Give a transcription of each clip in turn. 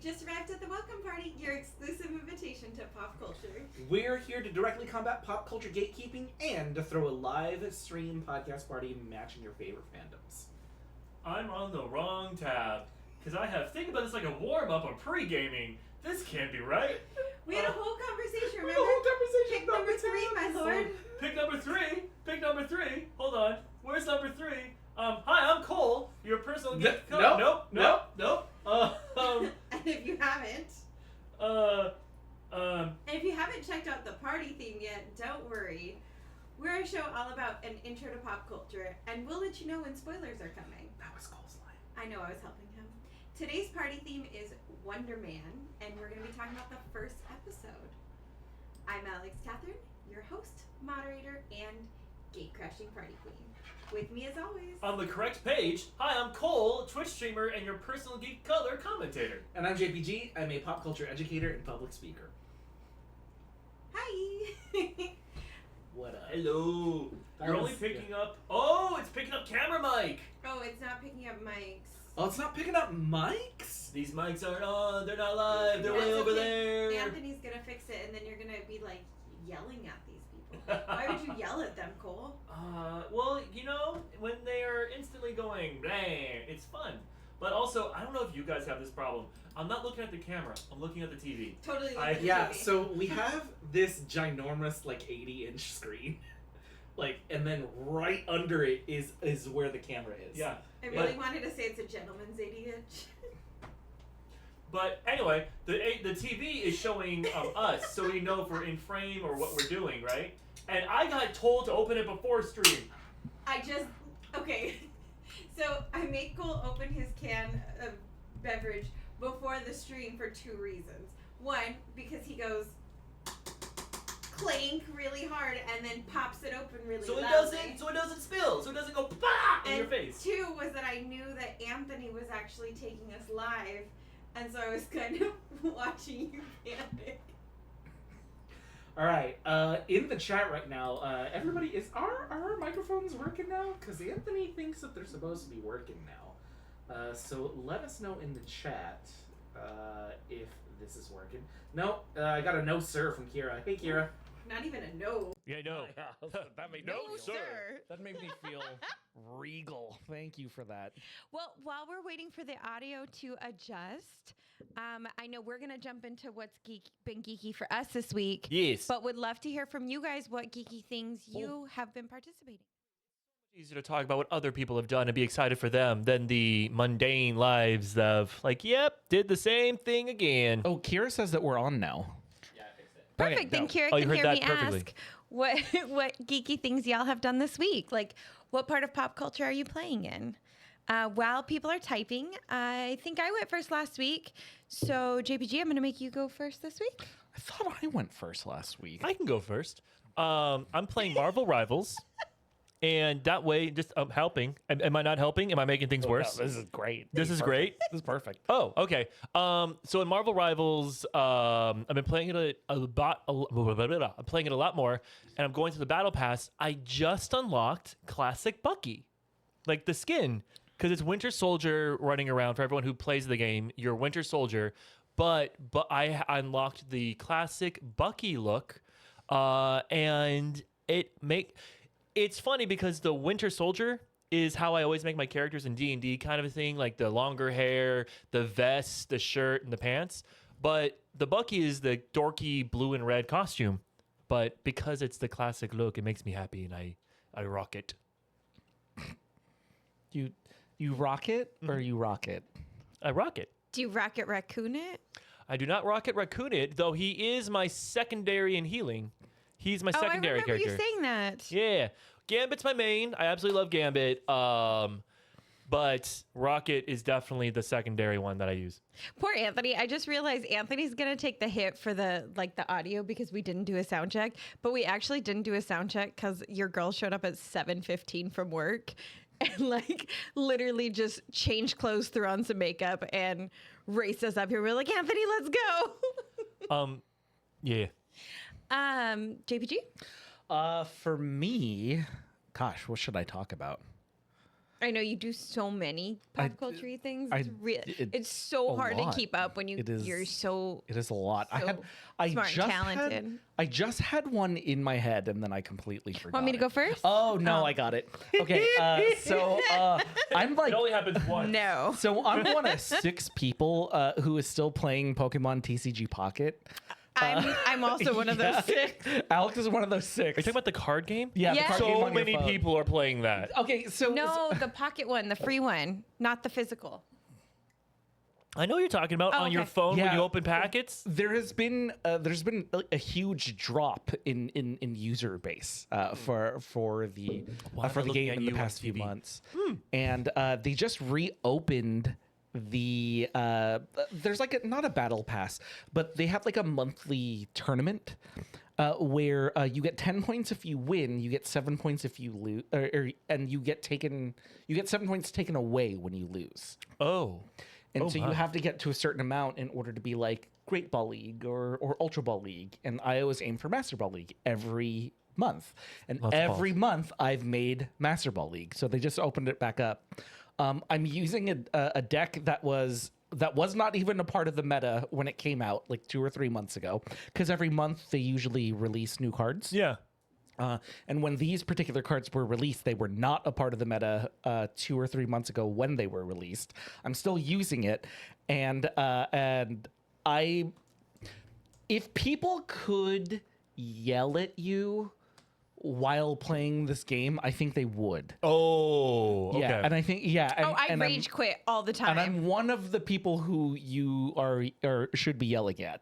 just arrived at the welcome party, your exclusive invitation to pop culture. We're here to directly combat pop culture gatekeeping and to throw a live stream podcast party matching your favorite fandoms. I'm on the wrong tab, because I have think about this like a warm-up or pre-gaming. This can't be right. We had a whole conversation, remember? We had a whole conversation Pick number 3, my lord. Pick number three. Hold on. Where's number 3? Hi, I'm Cole, your personal gift. Nope. And if you haven't, if you haven't checked out the party theme yet, don't worry. We're a show all about an intro to pop culture, and we'll let you know when spoilers are coming. That was Cole's line. I know, I was helping him. Today's party theme is Wonderman, and we're going to be talking about the first episode. I'm Alex Catherine, your host, moderator, and gate-crashing party queen. With me as always. On the correct page, hi, I'm Cole, Twitch streamer and your personal geek color commentator. And I'm JPG. I'm a pop culture educator and public speaker. Hi. What up? Hello. You're only picking up... Oh, it's picking up camera mic. Oh, it's not picking up mics. Oh, it's not picking up mics? These mics aren't on. They're not live. They're That's way over okay. there. Anthony's going to fix it, and then you're going to be, like, yelling at these people. Why would you yell at them, Cole? Well, you know, when they are instantly going, blah, it's fun. But also, I don't know if you guys have this problem. I'm not looking at the camera. I'm looking at the TV. Totally looking at Yeah, the TV. so we have this ginormous, like, 80-inch screen. Like, and then right under it is where the camera is. Yeah. I really wanted to say it's a gentleman's 80-inch. But anyway, the TV is showing us, so we know if we're in frame or what we're doing, right? And I got told to open it before stream. Okay. So I made Cole open his can of beverage before the stream for 2 reasons. One, because he goes clank really hard and then pops it open really loudly. So it doesn't spill. So it doesn't go bah in your face. 2 was that I knew that Anthony was actually taking us live, and so I was kind of watching you panic. All right. In the chat right now, everybody are our microphones working now? Because Anthony thinks that they're supposed to be working now. So let us know in the chat if this is working. No, I got a no sir from Kira. Hey Kira. Not even a no. Yeah, no. That made No, me feel, sir. That made me feel regal. Thank you for that. Well, while we're waiting for the audio to adjust, I know we're going to jump into what's been geeky for us this week. Yes. But would love to hear from you guys what geeky things you have been participating in. Easier to talk about what other people have done and be excited for them than the mundane lives of like, yep, did the same thing again. Oh, Kira says that we're on now. Yeah, I fixed it. Perfect. Okay, Then no. Kira Oh, you can heard hear that me perfectly. ask what geeky things y'all have done this week. Like, what part of pop culture are you playing in? While people are typing, I think I went first last week. So, JPG, I'm going to make you go first this week. I thought I went first last week. I can go first. I'm playing Marvel Rivals. And that way, just helping. Am I not helping? Am I making things worse? No, this is great. This is great? This is perfect. Oh, okay. So in Marvel Rivals, I've been playing it I'm playing it a lot more, and I'm going to the Battle Pass. I just unlocked Classic Bucky, like the skin, because it's Winter Soldier running around. For everyone who plays the game, you're Winter Soldier, but I unlocked the Classic Bucky look, and it's funny because the Winter Soldier is how I always make my characters in D&D kind of a thing, like the longer hair, the vest, the shirt, and the pants. But the Bucky is the dorky blue and red costume. But because it's the classic look, it makes me happy, and I rock it. You rock it or you rock it? I rock it. Do you Rocket Raccoon it? I do not Rocket Raccoon it, though he is my secondary in healing. He's my secondary I remember character. you saying that. Yeah. Gambit's my main. I absolutely love Gambit. But Rocket is definitely the secondary one that I use. Poor Anthony. I just realized Anthony's going to take the hit for the audio because we didn't do a sound check, but we actually didn't do a sound check because your girl showed up at 7:15 from work and literally just changed clothes, threw on some makeup and raced us up here. We're like, Anthony, let's go. Yeah. JPG? For me, gosh, what should I talk about? I know you do so many pop culture things. I- It's it- it's so a hard lot. to keep up when you're so It is a lot. so I smart and just talented. had, I just had one in my head and then I completely forgot. Want me to it. go first? Oh no, I got it. Okay, so I'm like, It only happens once. No. so I'm one of 6 people who is still playing Pokemon TCG Pocket. I'm also one of those 6. Alex is one of those 6. Are you talking about the card game? Yeah, the Yes. card game So on your many phone. people are playing that. Okay, so No, the pocket one, the free one, not the physical. I know what you're talking about Oh, on your okay. phone when Yeah. you open packets. there's been a huge drop in user base for the Why am for I the looking game at in the you on past few TV? months, and they just reopened the there's like not a battle pass, but they have like a monthly tournament. Where you get 10 points if you win, you get 7 points if you lose, and you get 7 points taken away when you lose. Oh. And Oh so my. you have to get to a certain amount in order to be like Great Ball League or Ultra Ball League. And I always aim for Master Ball League every month. And Lots of every month I've made Master Ball League. So they just opened it back up. I'm using a deck that was not even a part of the meta when it came out like 2 or 3 months ago. Because every month they usually release new cards. Yeah. And when these particular cards were released, they were not a part of the meta 2 or 3 months ago when they were released. I'm still using it, and if people could yell at you while playing this game, I think they would. Oh. Okay. Yeah, and I think And, I and rage quit all the time. and I'm one of the people who you are or should be yelling at.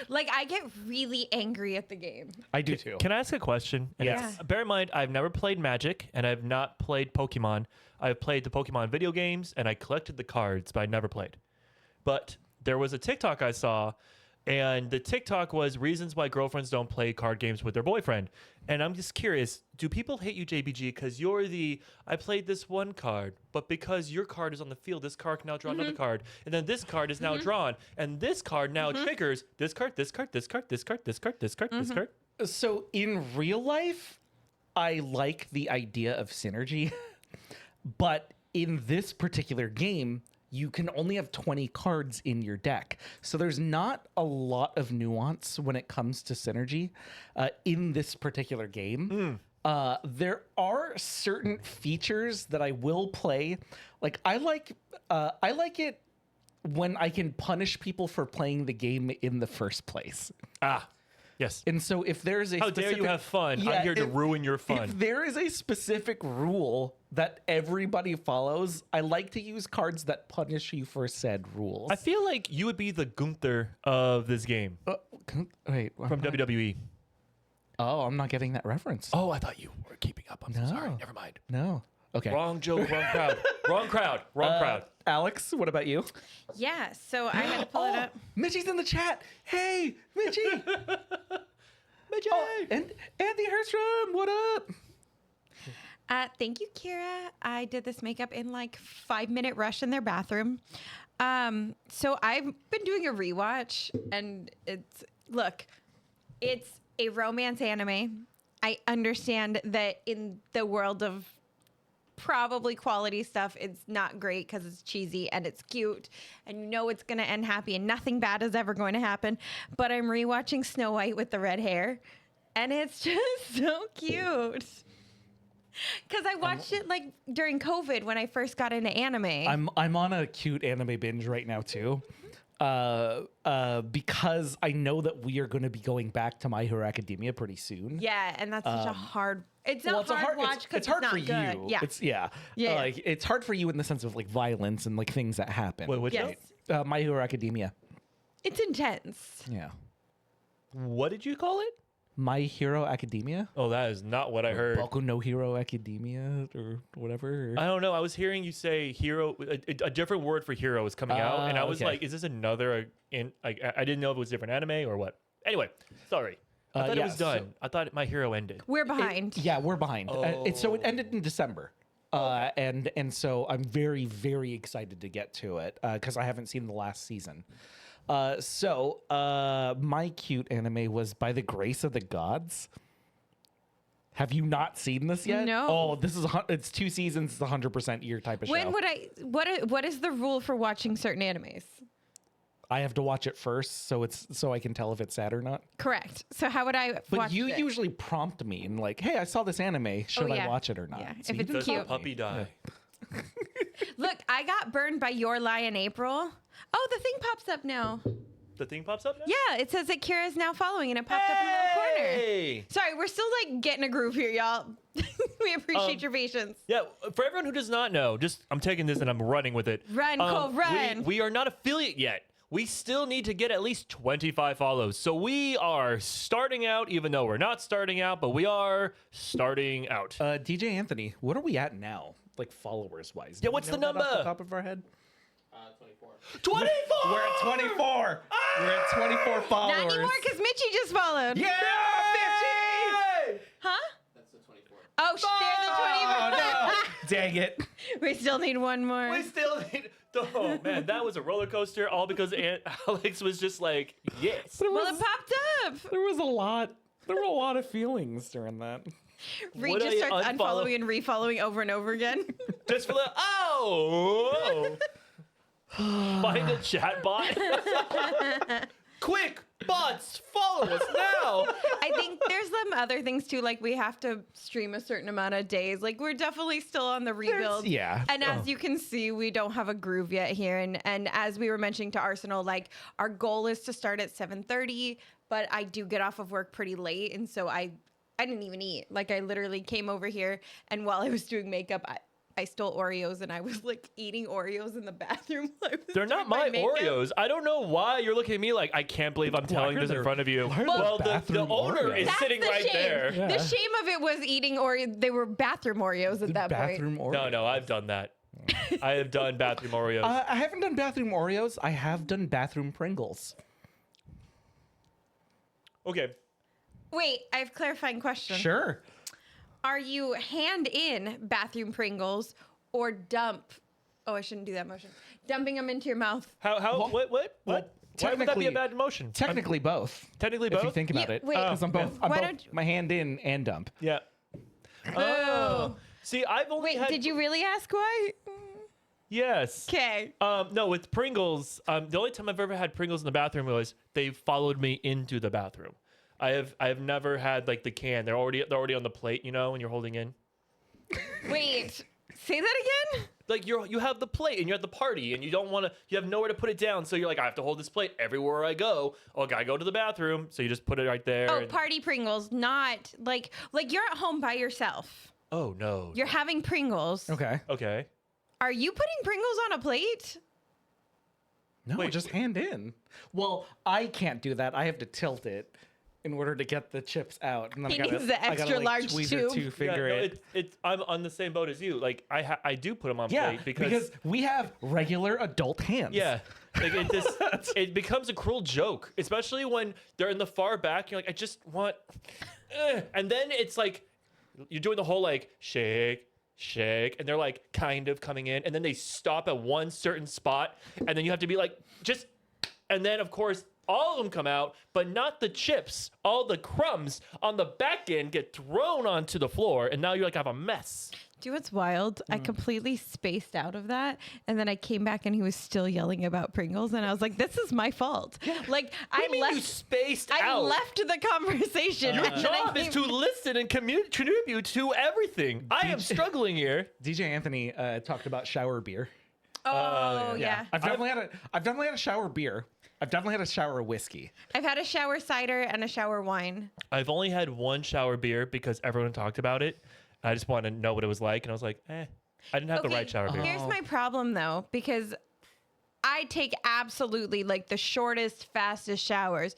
Like I get really angry at the game. I do too. Can I ask a question? And Yes. it's- Bear in mind, I've never played Magic and I've not played Pokemon. I've played the Pokemon video games and I collected the cards, but I never played. But there was a TikTok I saw, and the TikTok was reasons why girlfriends don't play card games with their boyfriend. And I'm just curious, do people hate you, JBG, because you're I played this one card, but because your card is on the field, this card can now draw another card. And then this card is now drawn, and this card now triggers this card, this card, this card, this card, this card, this card, this card. So in real life, I like the idea of synergy, but in this particular game, you can only have 20 cards in your deck. So there's not a lot of nuance when it comes to synergy in this particular game. There are certain features that I will play. Like I like it when I can punish people for playing the game in the first place. Ah, yes. And so if there's a How dare you have fun? I'm here to ruin your fun. If there is a specific rule that everybody follows, I like to use cards that punish you for said rules. I feel like you would be the Gunther of this game Wait, from WWE. Oh, I'm not getting that reference. Oh, I thought you were keeping up. I'm so sorry. No. Never mind. No. Okay. Wrong joke, wrong crowd. Wrong crowd. Wrong crowd. Alex, what about you? Yeah, so I had to pull it up. Mitchie's in the chat. Hey, Mitchie. Mitchie! And Andy Herstrom, what up? Thank you, Kira. I did this makeup in like 5-minute rush in their bathroom. So I've been doing a rewatch, and it's a romance anime. I understand that in the world of probably quality stuff, it's not great because it's cheesy and it's cute, and you know it's gonna end happy and nothing bad is ever going to happen. But I'm rewatching Snow White with the red hair, and it's just so cute. Because I watched it like during COVID when I first got into anime. I'm on a cute anime binge right now too. Because I know that we are going to be going back to My Hero Academia pretty soon. Yeah, and that's such a hard. It's Well, not hard watch because it's hard not for good. you. Yeah, It's Yeah. Like it's hard for you in the sense of like violence and like things that happen. Wait, which yes, show? My Hero Academia. it's intense. Yeah. What did you call it? My Hero Academia. Oh, that is not what I heard. Boku no Hero Academia or whatever. I don't know. I was hearing you say hero. A different word for hero is coming out, and I was okay. like, "Is this another?" I didn't know if it was a different anime or what. Anyway, sorry. I thought it yeah, was done. I thought My Hero ended. We're behind. Yeah, we're behind. So it Oh. ended in December. And so I'm very, very excited to get to it because I haven't seen the last season. My cute anime was By the Grace of the Gods. Have you not seen this yet? No. Oh, it's 2 seasons. It's 100% your type of show. When would I? What is the rule for watching certain animes? I have to watch it first, so I can tell if it's sad or not. Correct. So how would I But watch you it? usually prompt me and like, hey, I saw this anime. Should yeah. I watch it or not? Yeah, So if you it's didn't cute. prompt me. Puppy die. Look, I got burned by Your Lie in April. Oh, the thing pops up now. The thing pops up now? Yeah, it says that Kira is now following, and it popped up in the little corner. Hey! Sorry, we're still like getting a groove here, y'all. We appreciate your patience. Yeah, for everyone who does not know, I'm taking this and I'm running with it. Run, Cole, run. We are not affiliate yet. We still need to get at least 25 follows. So we are starting out, even though we're not starting out, but we are starting out. DJ Anthony, what are we at now? Like followers wise? Yeah, what's the number? Off the top of our head? 24! We're at 24. We're at 24 followers. Not anymore, because Mitchie just followed. Yeah, Mitchie! Huh? That's the 24. Oh, they're the 20. Oh, no. Dang it. We still need one more. We still need. Oh man, that was a roller coaster. All because Alex was just like, yes. Well, it popped up. There was a lot. There were a lot of feelings during that. Reed Would just I starts unfollow- unfollowing and refollowing over and over again. Just for the oh. Find a chat bot. Quick, bots, follow us now. I think there's some other things too, like we have to stream a certain amount of days. Like we're definitely still on the rebuild. Yeah. And as you can see, we don't have a groove yet here. And as we were mentioning to Arsenal, like our goal is to start at 7:30, but I do get off of work pretty late, and so I didn't even eat. Like I literally came over here, and while I was doing makeup, I stole Oreos and I was like eating Oreos in the bathroom. While I was They're not doing my makeup. Oreos. I don't know why you're looking at me like I can't believe I'm telling are this in there- front of you. why are there Well, the bathroom owner Oreos? is That's sitting the right shame. there. Yeah. The shame of it was eating Oreos. They were bathroom Oreos at that Bathroom point. Oreos. No, I've done that. I have done bathroom Oreos. I haven't done bathroom Oreos. I have done bathroom Pringles. Okay. Wait, I have a clarifying question. Sure. Are you hand in bathroom Pringles or dump? Oh, I shouldn't do that motion. Dumping them into your mouth. How Well- what? well, Why would that be a technically- bad motion? Technically both. Technically If you both? think about Yeah, it. wait. Because I'm both. I'm Why both don't- my hand in and dump. Yeah. Oh. See, I've only Wait, had did you really ask why? Yes. Okay. No, with Pringles, the only time I've ever had Pringles in the bathroom was they followed me into the bathroom. I have never had like the can. They're already on the plate, you know, when you're holding in. Wait, say that again? Like you have the plate and you're at the party and you have nowhere to put it down, so you're like, I have to hold this plate everywhere I go. Oh, I gotta go to the bathroom, so you just put it right there. Oh, and- party Pringles, not like you're at home by yourself. Oh no. You're having Pringles. Okay. Okay. Are you putting Pringles on a plate? No, Wait. just hand in. Well, I can't do that. I have to tilt it in order to get the chips out. And then He I gotta, needs the I gotta, extra like, large tweezer tube. to figure Yeah, no, it. I'm on the same boat as you. Like I do put them on Yeah, plate because we have regular adult hands. yeah, like it becomes a cruel joke, especially when they're in the far back. You're like, I just want, and then it's like you're doing the whole like shake, and they're like kind of coming in, and then they stop at one certain spot, and then you have to be like just, and then of course all of them come out, but not the chips. All the crumbs on the back end get thrown onto the floor, and now you like have a mess. Do you know what's wild? I completely spaced out of that, and then I came back and he was still yelling about Pringles, and I was like, "This is my fault." Like What do you mean you left, spaced I out? left the conversation. Your and then I job is came- to listen and contribute to everything. I am struggling here. DJ Anthony talked about shower beer. Oh yeah. I've definitely had a shower beer. I've definitely had a shower whiskey. I've had a shower cider and a shower wine. I've only had one shower beer because everyone talked about it. I just wanted to know what it was like, and I was like, I didn't have the right shower beer. Here's my problem though, because I take absolutely like the shortest, fastest showers.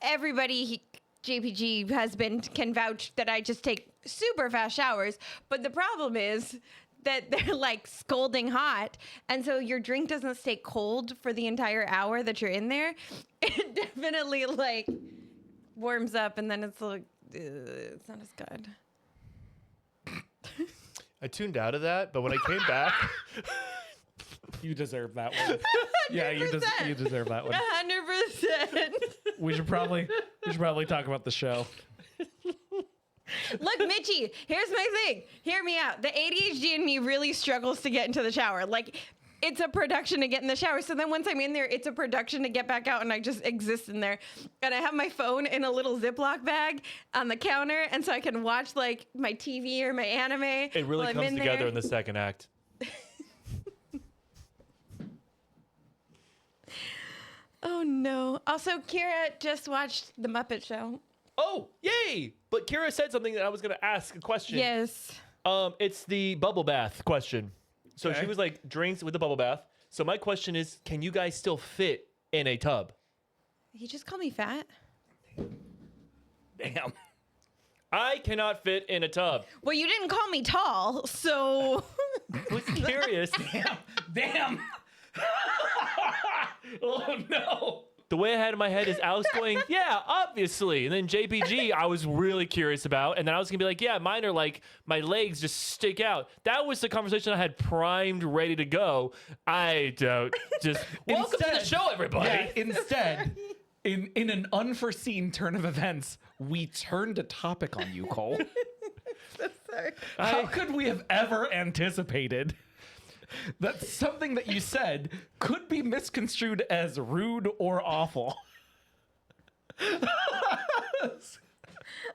Everybody, JPG can vouch that I just take super fast showers. But the problem is that they're like scalding hot, and so your drink doesn't stay cold for the entire hour that you're in there. It definitely like warms up, and then it's like it's not as good. I tuned out of that, but when I came back, You deserve that one. Yeah, you deserve that one. 100%. We should probably talk about the show. Look, Mitchie, here's my thing. Hear me out. The ADHD in me really struggles to get into the shower. Like, it's a production to get in the shower. So then once I'm in there, it's a production to get back out, and I just exist in there. And I have my phone in a little Ziploc bag on the counter, and so I can watch like my TV or my anime. It really while I'm comes in together there. in the second act. Oh no. Also, Kira just watched The Muppet Show. Oh, yay! But Kira said something that I was going to ask a question. Yes. It's the bubble bath question. So Okay. she was like, drinks with the bubble bath. So my question is, can you guys still fit in a tub? He just called me fat. Damn. I cannot fit in a tub. Well, you didn't call me tall, so I was curious. Damn. Oh no. The way I had in my head is Alex going, yeah, obviously. And then JPG, I was really curious about. And then I was going to be like, yeah, mine are like, my legs just stick out. That was the conversation I had primed, ready to go. I don't just, welcome to the Instead- show, everybody. Yeah, instead, in an unforeseen turn of events, we turned a topic on you, Cole. sorry. How could we have ever anticipated that something that you said could be misconstrued as rude or awful?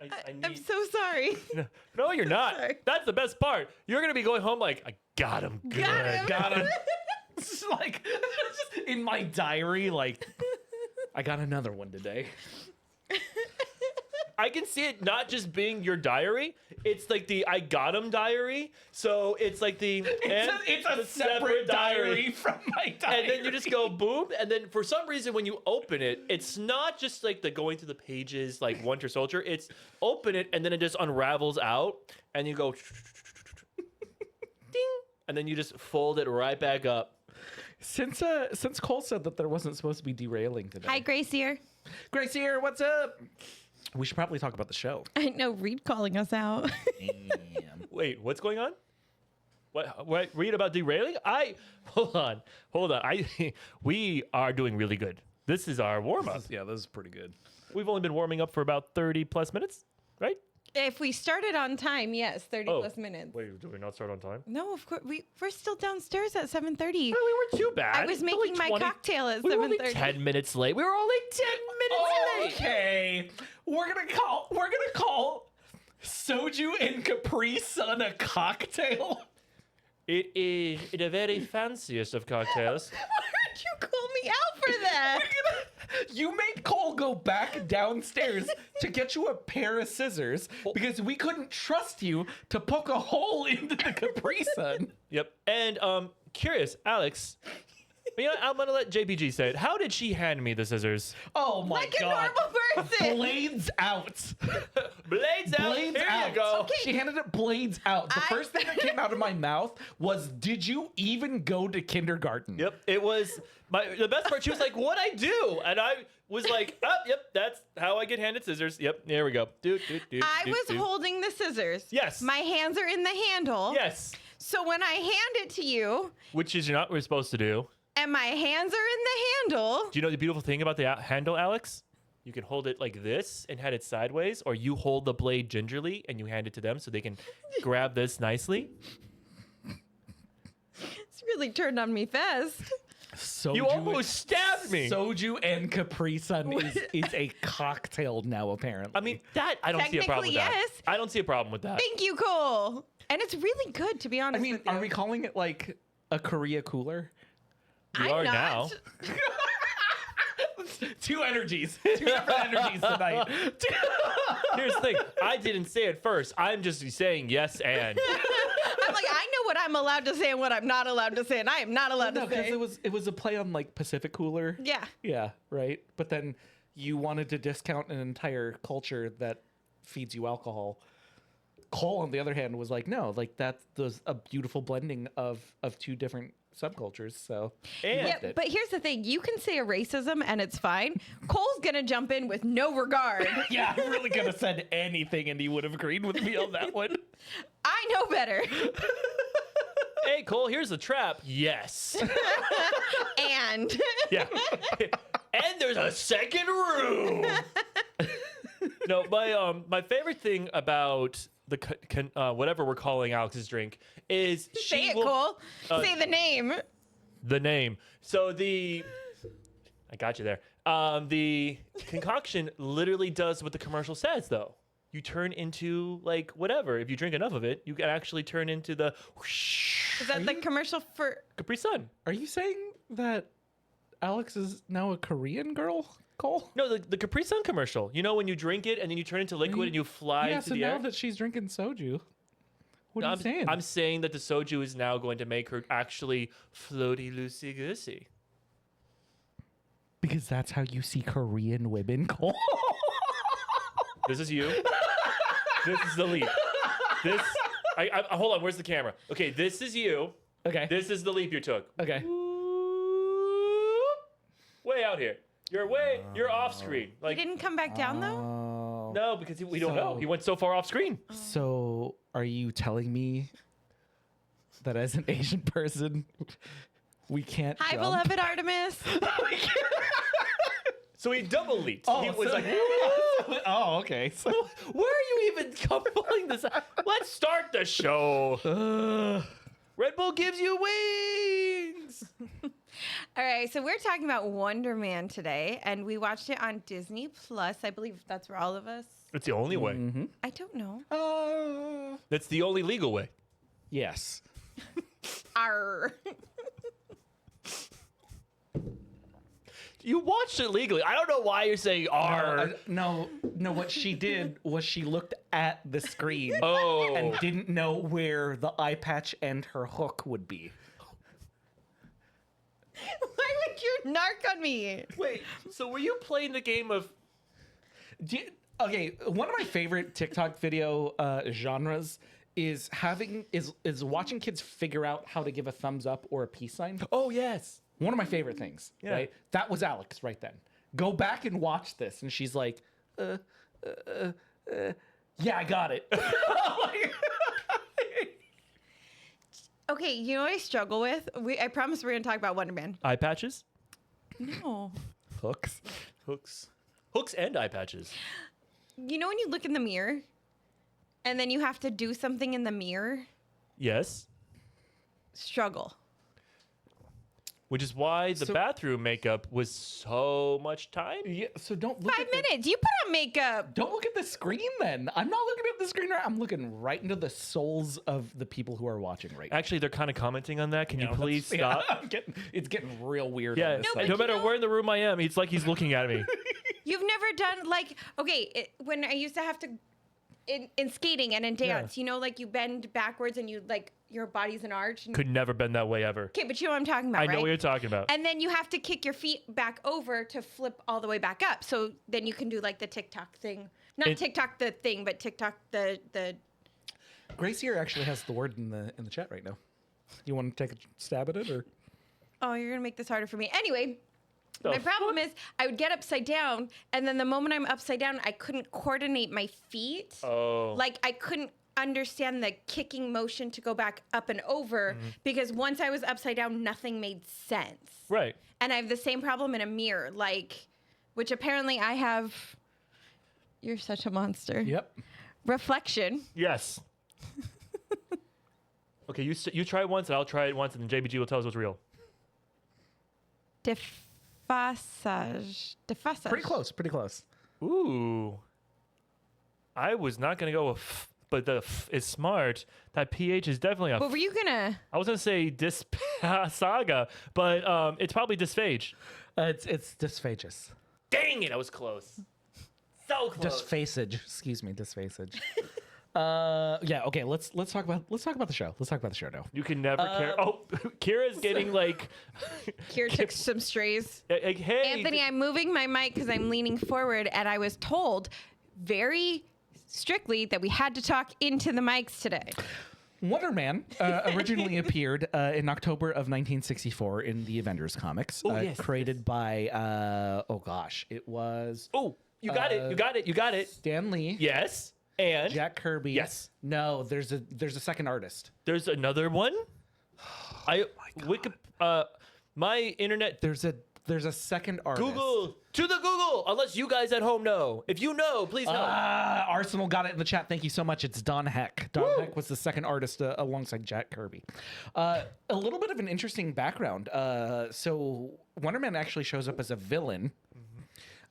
I I'm need, so sorry. no, you're not. Sorry. That's the best part. You're going to be going home like, I got him good. Got him. Got him. It's like just in my diary, like I got another one today. I can see it not just being your diary. It's like the I got him diary. So it's like the It's a the separate diary from my diary. And then you just go boom. And then for some reason, when you open it, it's not just like the going through the pages like Winter Soldier. It's open it and then it just unravels out. And you go ding. And then you just fold it right back up. Since Cole said that there wasn't supposed to be derailing today. Hi, Grace here. Grace here, what's up? We should probably talk about the show. I know Reed calling us out. Wait, what's going on? What read about derailing? Hold on. We are doing really good. This is our warm up. Yeah, this is pretty good. We've only been warming up for about 30 plus minutes, right? If we started on time, yes, 30 plus minutes. Wait, do we not start on time? No, of course we're still downstairs at 7:30. No, we weren't too bad. I was It's only making my 20 cocktail at We were only 7:30. 10 minutes late. We were only 10 minutes late. Okay, we're gonna call soju and Capri Sun a cocktail. It is the very fanciest of cocktails. Why did you call me out for that? You made Cole go back downstairs to get you a pair of scissors because we couldn't trust you to poke a hole into the Capri Sun. Yep. And curious, Alex. You know, I'm gonna let JPG say it. How did she hand me the scissors? Oh my Like a god. normal person. Blades out. Blades out. Blades Here out. you go. Okay. She handed it blades out. The I- first thing that came out of my mouth was, "Did you even go to kindergarten?" Yep, it was the best part. She was like, "What'd I do?" And I was like, "Oh, yep, that's how I get handed scissors." Yep, there we go. I was holding the scissors. Yes. My hands are in the handle. Yes, So when I hand it to you, which is not what we're supposed to do. and my hands are in the handle, Do you know the beautiful thing about the handle, Alex? You can hold it like this and hand it sideways, or you hold the blade gingerly and you hand it to them so they can grab this nicely. it's really turned on me fast. Soju, You almost stabbed me. Soju and Capri Sun is a cocktail now, apparently. I mean, that I don't see a problem with Technically, that. yes. I don't see a problem with that. Thank you, Cole. And it's really good, to be honest with you. are we calling it like a Korea cooler? We I'm are not. now. Two energies. Two different energies tonight. Here's the thing. I didn't say it first. I'm just saying yes and. I'm like, I know what I'm allowed to say and what I'm not allowed to say, and I am not allowed No, to say. because it was a play on like Pacific Cooler. Yeah. Yeah, right. But then you wanted to discount an entire culture that feeds you alcohol. Cole, on the other hand, was like, no, like that's a beautiful blending of two different subcultures. So And Yeah, but here's the thing. You can say a racism and it's fine. Cole's going to jump in with no regard. yeah, I really could have said anything and he would have agreed with me on that one. I know better. hey, Cole, here's the trap. Yes. And Yeah. And there's a second room. No, my favorite thing about the whatever we're calling Alex's drink is Say it, Cole. Say the name. The name. So I got you there. The concoction literally does what the commercial says, though. You turn into like whatever. If you drink enough of it, you can actually turn into the Is that the commercial for? Capri Sun. Are you saying that Alex is now a Korean girl, Cole? No, the Capri Sun commercial. You know when you drink it and then you turn into liquid and you fly Yeah, to so the now air? that she's drinking soju, what are I'm you saying? I'm saying that the soju is now going to make her actually floaty loosey goosey. Because that's how you see Korean women, Cole. This is you. This is the leap. This. I hold on. Where's the camera? Okay, this is you. Okay. This is the leap you took. Okay. Way out here. You're off screen. He Like didn't come back down though. Oh. no, because we don't know. So- He went so far off screen. So, are you telling me that as an Asian person, we can't Hi, jump? beloved Artemis. So he double leaped. Oh, he was so- like, Oh, okay. So, where are you even pulling this out? Let's start the show. Red Bull gives you wings. All right, so we're talking about Wonderman today, and we watched it on Disney Plus. I believe that's for all of us. It's the only way. I don't know. That's the only legal way. yes. Arr. You watched it legally. I don't know why you're saying R. No, what she did was she looked at the screen Oh. and didn't know where the eye patch and her hook would be. Why would you narc on me? Wait, so were you playing the game of... Okay, one of my favorite TikTok video genres is watching kids figure out how to give a thumbs up or a peace sign. Oh, yes. One of my favorite things, Yeah. right? That was Alex right then. Go back and watch this, and she's like, yeah, I got it. Okay, you know what I struggle with? I promise we're gonna talk about Wonderman. Eye patches? No. Hooks. Hooks and eye patches. You know when you look in the mirror, and then you have to do something in the mirror? Yes. Struggle. Which is why the So- bathroom makeup was so much time. Yeah, so don't look 5 at the- minutes. You put on makeup. Don't look at the screen then. I'm not looking at the screen. I'm looking right into the souls of the people who are watching right now. Actually, they're kind of commenting on that. Can you No, please that's- stop? yeah, it's getting real weird. Yeah, on this No, side. but no matter you know- where in the room I am, it's like he's looking at me. You've never done like when I used to have to in skating and in dance, you know, like you bend backwards and you like your body's an arch. And, Could never been that way ever. okay, but you know what I'm talking about, I know right? what you're talking about. And then you have to kick your feet back over to flip all the way back up. So then you can do like the TikTok thing. Not It- TikTok the thing, but TikTok the Grace here actually has the word in the chat right now. You want to take a stab at it, or Oh, you're gonna make this harder for me. Anyway, The my problem is I would get upside down, and then the moment I'm upside down, I couldn't coordinate my feet. Oh. Like I couldn't understand the kicking motion to go back up and over because once I was upside down, nothing made sense. Right. And I have the same problem in a mirror, like, which apparently I have. You're such a monster. yep. Reflection. Yes. Okay, you try it once, and I'll try it once, and then JBG will tell us what's real. Defassage. Defassage. Pretty close. Pretty close. Ooh. I was not going to go with f, but the f is smart. That PH is definitely a What f. were you gonna? I was going to say saga, but it's probably dysphage. It's dysphagus. Dang it, I was close. So close. Dysphasage. Excuse me, dysphasage. Yeah. Okay. Let's talk about the show. Let's talk about the show now. You can never care. Oh, Kira's getting like, Kira took some strays. like, hey. Anthony, I'm moving my mic because I'm leaning forward, and I was told very strictly that we had to talk into the mics today. Wonderman originally appeared in October of 1964 in the Avengers comics, yes, created by it was Oh, you got it. You got it. You got it. Stan Lee, Yes. And Jack Kirby. Yes. No, there's a second artist. there's another one. My internet. There's a There's a second artist. Google to the Google. Unless you guys at home know. If you know, please help. Arsenal got it in the chat. Thank you so much. It's Don Heck. Don Heck was the second artist alongside Jack Kirby. A little bit of an interesting background. So Wonderman actually shows up as a villain.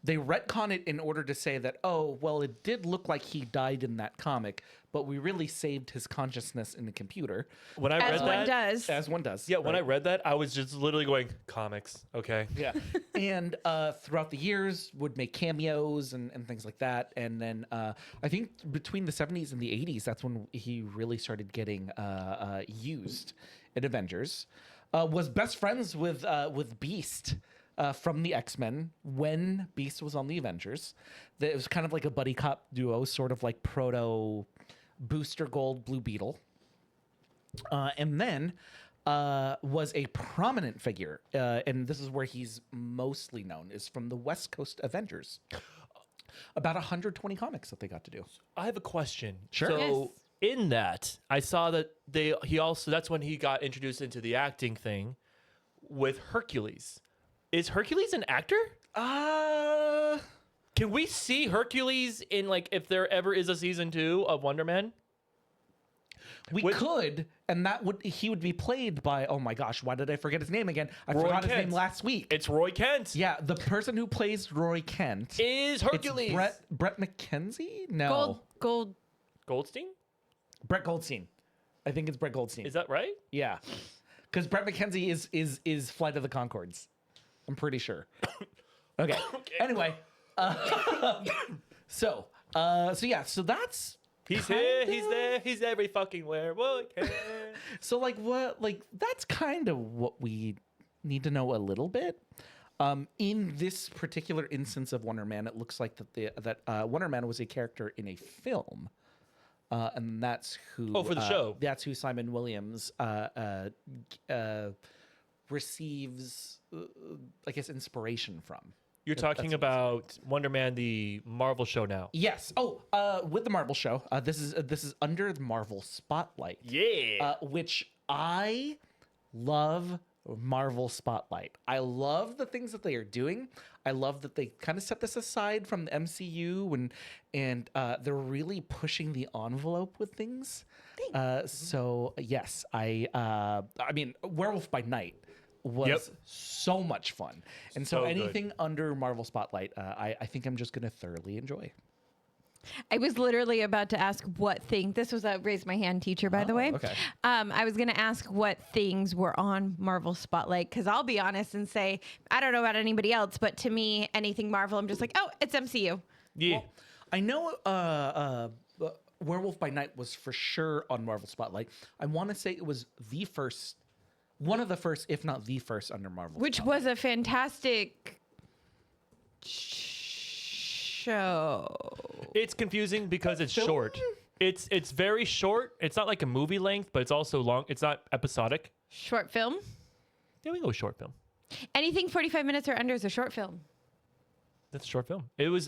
They retcon it in order to say that, oh, well, it did look like he died in that comic, but we really saved his consciousness in the computer. When I As read one that, does. As one does. yeah, when I right? read that, I was just literally going comics. Okay. Yeah. And throughout the years would make cameos and things like that. And then I think between the 70s and the 80s, that's when he really started getting used in Avengers. Was best friends with Beast from the X-Men when Beast was on the Avengers. It was kind of like a buddy cop duo, sort of like proto Booster Gold, Blue Beetle. And then was a prominent figure, and this is where he's mostly known, is from the West Coast Avengers. About 120 comics that they got to do. I have a question. Sure. So in that, I saw that that's when he got introduced into the acting thing with Hercules. Is Hercules an actor? Can we see Hercules in, like, if there ever is a season 2 of Wonder Man? We could, and he would be played by, oh my gosh, why did I forget his name again? I Roy forgot his Kent. name last week. It's Roy Kent. Yeah, the person who plays Roy Kent Is Hercules. It's Brett McKenzie? No. Goldstein? Brett Goldstein. I think it's Brett Goldstein. Is that right? Yeah. Because Brett McKenzie is Flight of the Conchords. I'm pretty sure. Okay. Anyway. So that's He's here, he's there, he's every fucking where. Roy Kent. so that's kind of what we need to know a little bit. In this particular instance of Wonder Man, it looks like that Wonder Man was a character in a film. And that's who. Oh, for the show. That's who Simon Williams receives, I guess, inspiration from. You're talking about Wonder Man, the Marvel show now. Yes. Oh, with the Marvel show, this is under the Marvel Spotlight. Yeah. Which I love. Marvel Spotlight. I love the things that they are doing. I love that they kind of set this aside from the MCU and they're really pushing the envelope with things. So yes, I mean, Werewolf by Night was so much fun, and so So good. anything under Marvel Spotlight, I think I'm just gonna thoroughly enjoy. I was literally about to ask what thing. This was a raise my hand teacher, by the way. Okay. I was going to ask what things were on Marvel Spotlight, because I'll be honest and say, I don't know about anybody else, but to me, anything Marvel, I'm just like, oh, it's MCU. Yeah. Well, I know Werewolf by Night was for sure on Marvel Spotlight. I want to say it was one of the first, if not the first, under Marvel. Which Spotlight. was a fantastic show. It's confusing because it's short. It's very short. It's not like a movie length, but it's also long. It's not episodic. Short film. Yeah, we go with short film. Anything 45 minutes or under is a short film. That's a short film. It was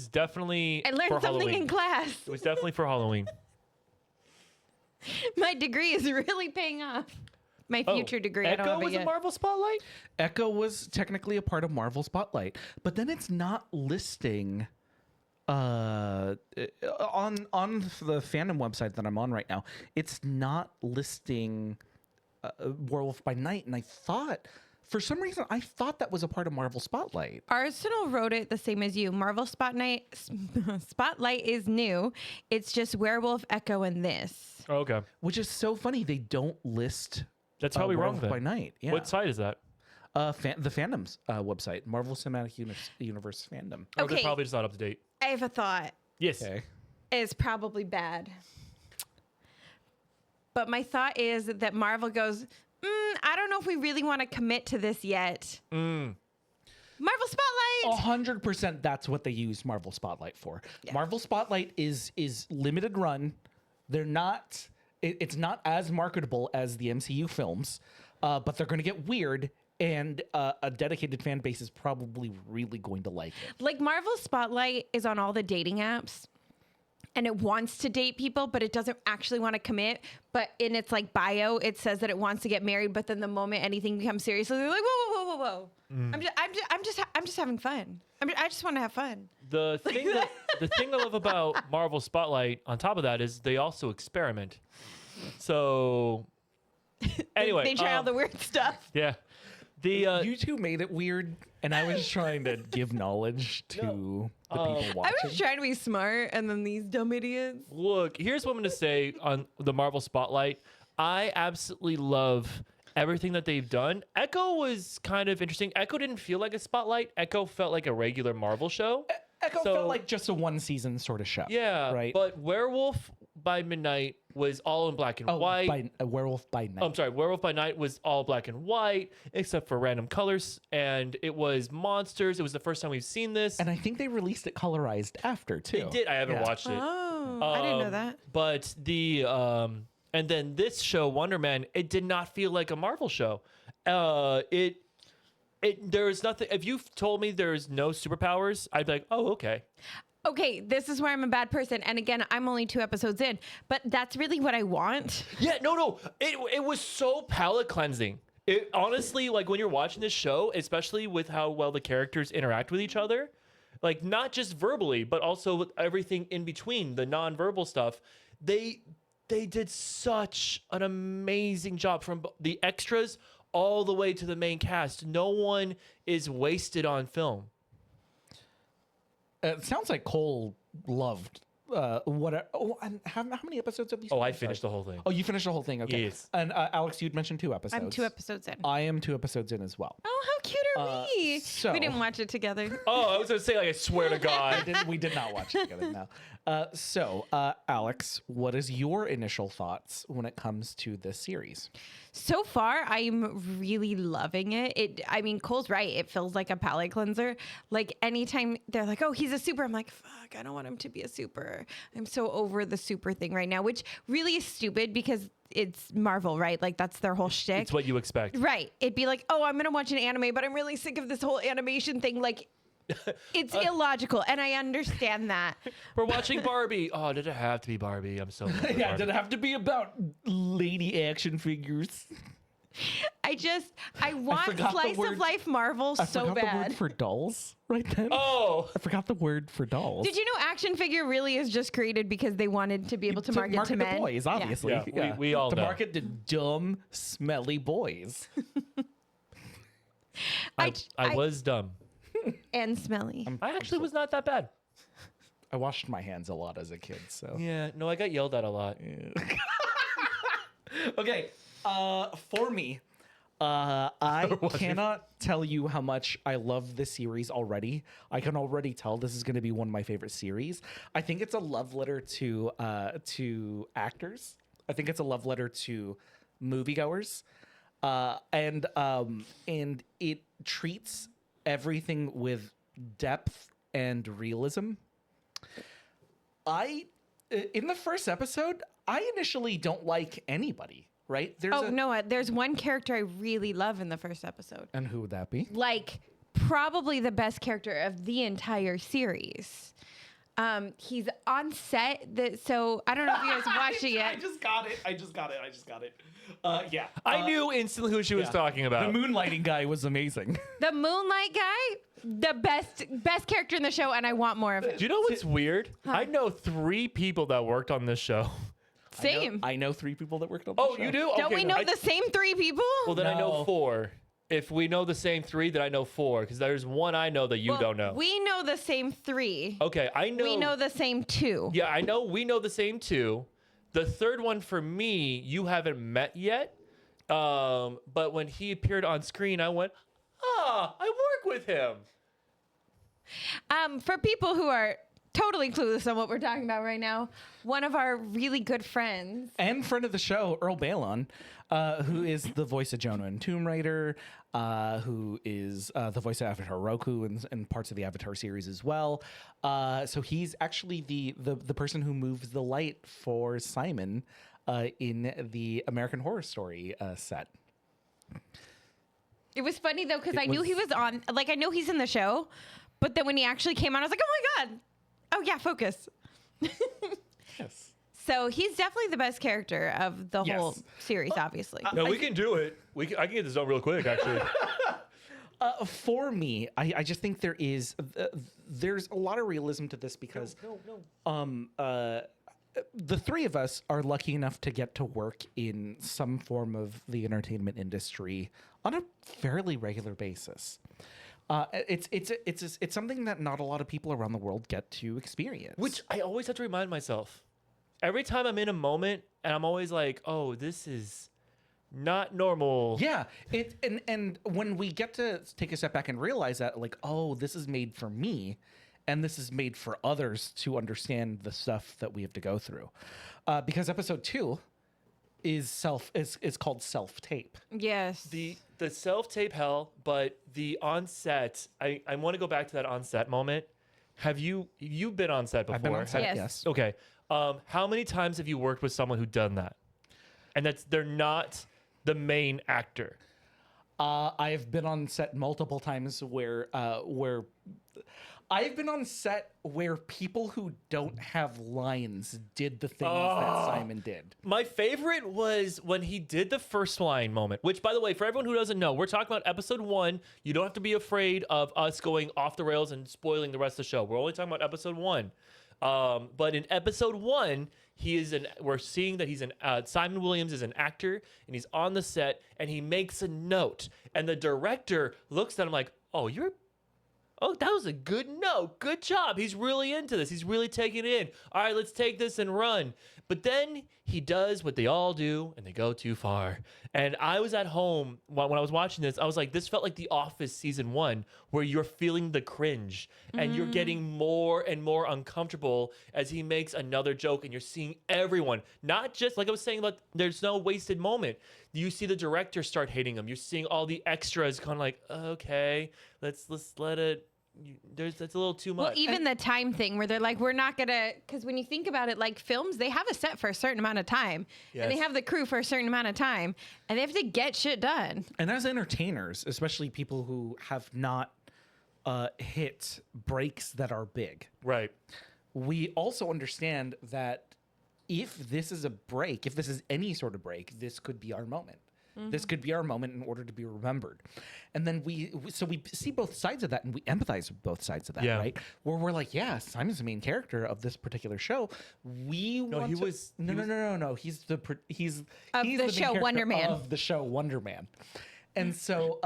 definitely I learned for something Halloween. in class. It was definitely for Halloween. My degree is really paying off. My future degree. I don't Echo have it was a yet. Marvel Spotlight? Echo was technically a part of Marvel Spotlight, but then it's not listing on the fandom website that I'm on right now. It's not listing Werewolf by Night, and for some reason I thought that was a part of Marvel Spotlight. Arsenal wrote it the same as you. Marvel Spotlight is new. It's just Werewolf, Echo, and this. Oh, okay. Which is so funny. They don't list That's probably wrong Werewolf then. by Night. Yeah. What site is that? The fandom's website, Marvel Cinematic Universe fandom. Oh, Okay. they're probably just not up to date. I have a thought. Yes. Okay. It's probably bad. But my thought is that Marvel goes, I don't know if we really want to commit to this yet. Marvel Spotlight! 100% that's what they use Marvel Spotlight for. Yeah. Marvel Spotlight is limited run. They're not it's not as marketable as the MCU films, but they're going to get weird, and a dedicated fan base is probably really going to like it. Like Marvel Spotlight is on all the dating apps. and it wants to date people, but it doesn't actually want to commit. But in its like bio, it says that it wants to get married. But then the moment anything becomes serious, they're like, whoa. I'm just having fun. I just want to have fun. The thing the thing I love about Marvel Spotlight, on top of that, is they also experiment. So anyway, they try all the weird stuff. yeah. The You two made it weird, and I was trying to give knowledge to the people I watching. was trying to be smart, and then these dumb idiots. look, here's what I'm gonna say on the Marvel Spotlight. I absolutely love everything that they've done. Echo was kind of interesting. Echo didn't feel like a Spotlight. Echo felt like a regular Marvel show. Echo So- felt like just a one-season sort of show. Yeah, right. But Werewolf by Midnight was all in black and white. by a Werewolf by Night. I'm sorry, Werewolf by Night was all black and white, except for random colors, and it was monsters. It was the first time we've seen this. And I think they released it colorized after too. They did. I haven't Yeah. watched it. Oh, I didn't know that. But the and then this show, Wonderman, it did not feel like a Marvel show. There's nothing. If you've told me there's no superpowers, I'd be like, oh, okay. Okay, this is where I'm a bad person. And again, I'm only 2 episodes in, but that's really what I want. Yeah, no. It was so palate cleansing. It honestly, like when you're watching this show, especially with how well the characters interact with each other, like not just verbally, but also with everything in between, the non-verbal stuff, they did such an amazing job from the extras all the way to the main cast. No one is wasted on film. It sounds like Cole loved what? And how many episodes have you? Oh, seen? I finished the whole thing. Oh, you finished the whole thing. Okay. Yes. And Alex, you'd mentioned 2 episodes. I'm 2 episodes in. I am 2 episodes in as well. Oh, how cute are we? so- We didn't watch it together. Oh, I was gonna say, like, I swear to God. We did not watch it together now. Alex, what is your initial thoughts when it comes to this series? So far, I'm really loving it. I mean, Cole's right. It feels like a palate cleanser. Like anytime they're like, "Oh, he's a super," I'm like, "Fuck, I don't want him to be a super." I'm so over the super thing right now, which really is stupid because it's Marvel, right? Like that's their whole shtick. It's what you expect. Right. It'd be like, "Oh, I'm gonna watch an anime, but I'm really sick of this whole animation thing." Like, it's illogical, and I understand that. We're watching Barbie. Oh, did it have to be Barbie? I'm so over Yeah, Barbie. did it have to be about lady action figures? I want forgot the slice word- of life Marvel I so forgot the bad. word for dolls right then. Oh, I forgot the word for dolls. Did you know action figure really is just created because they wanted to be able to market to the men? boys, Yeah. obviously. Yeah, we all to know. market to dumb, smelly boys. I was dumb. And smelly. I actually was not that bad. I washed my hands a lot as a kid, so. Yeah, no, I got yelled at a lot. Okay, for me, I cannot tell you how much I love this series already. I can already tell this is going to be one of my favorite series. I think it's a love letter to actors. I think it's a love letter to moviegoers, and it treats everything with depth and realism. In the first episode, I initially don't like anybody, right? There's one character I really love in the first episode. And who would that be? Like, probably the best character of the entire series. He's on set. So I don't know if you guys watched it yet. I just got it. Yeah. I knew instantly who she was talking about. The moonlighting guy was amazing. The Moonlight guy, the best character in the show, and I want more of him. Do you know what's weird? I know 3 people that worked on this show. Same. I know 3 people that worked on the Oh, show. you do? Don't Okay, we no, know the same 3 people? Well, then I know No. 4. If we know the same 3, then I know 4. Because there's one I know that you Well, don't know. We know the same 3. Okay, I know. We know the same 2. Yeah, I know we know the same 2. The third one for me, you haven't met yet. But when he appeared on screen, I went, I work with him. For people who are totally clueless on what we're talking about right now, one of our really good friends. And friend of the show, Earl Balon, who is the voice of Jonah in Tomb Raider, who is the voice of Avatar Roku and parts of the Avatar series as well. So he's actually the person who moves the light for Simon in the American Horror Story set. It was funny though, because I knew he was on, like I know he's in the show, but then when he actually came on, I was like, oh my God. Oh yeah, focus. Yes. So he's definitely the best character of the whole Yes. series, obviously. No, we can do it. I can get this done real quick, actually. For me, I just think there's a lot of realism to this because the three of us are lucky enough to get to work in some form of the entertainment industry on a fairly regular basis. It's something that not a lot of people around the world get to experience. Which I always have to remind myself. Every time I'm in a moment, and I'm always like, oh, this is not normal. Yeah, and when we get to take a step back and realize that, like, oh, this is made for me, and this is made for others to understand the stuff that we have to go through, because episode 2 is called self tape. Yes. The self-tape hell, but the on-set, I want to go back to that on-set moment. Have you've been on set before? I've been on set, Yes. yes. Okay. How many times have you worked with someone who's done that? And they're not the main actor. I've been on set multiple times where I've been on set where people who don't have lines did the things that Simon did. My favorite was when he did the first line moment, which, by the way, for everyone who doesn't know, we're talking about episode 1. You don't have to be afraid of us going off the rails and spoiling the rest of the show. We're only talking about episode 1. But in episode 1, we're seeing that Simon Williams is an actor, and he's on the set, and he makes a note. And the director looks at him like, oh, that was a good note. Good job. He's really into this. He's really taking it in. All right, let's take this and run. But then he does what they all do, and they go too far. And I was at home when I was watching this. I was like, this felt like The Office season 1, where you're feeling the cringe, and you're getting more and more uncomfortable as he makes another joke, and you're seeing everyone, not just like I was saying about there's no wasted moment. You see the director start hating him. You're seeing all the extras kind of like, okay, let's let it. That's a little too much. Well, even the time thing where they're like, we're not going to, because when you think about it, like films, they have a set for a certain amount of time and they Yes. have the crew for a certain amount of time and they have to get shit done. And as entertainers, especially people who have not hit breaks that are big, Right. we also understand that if this is a break, if this is any sort of break, this could be our moment. This could be our moment in order to be remembered. And then we see both sides of that and we empathize with both sides of that, Yeah. right? Where we're like, yeah, Simon's the main character of this particular show. He's the Of he's the main show character Wonderman. of the show Wonderman. And so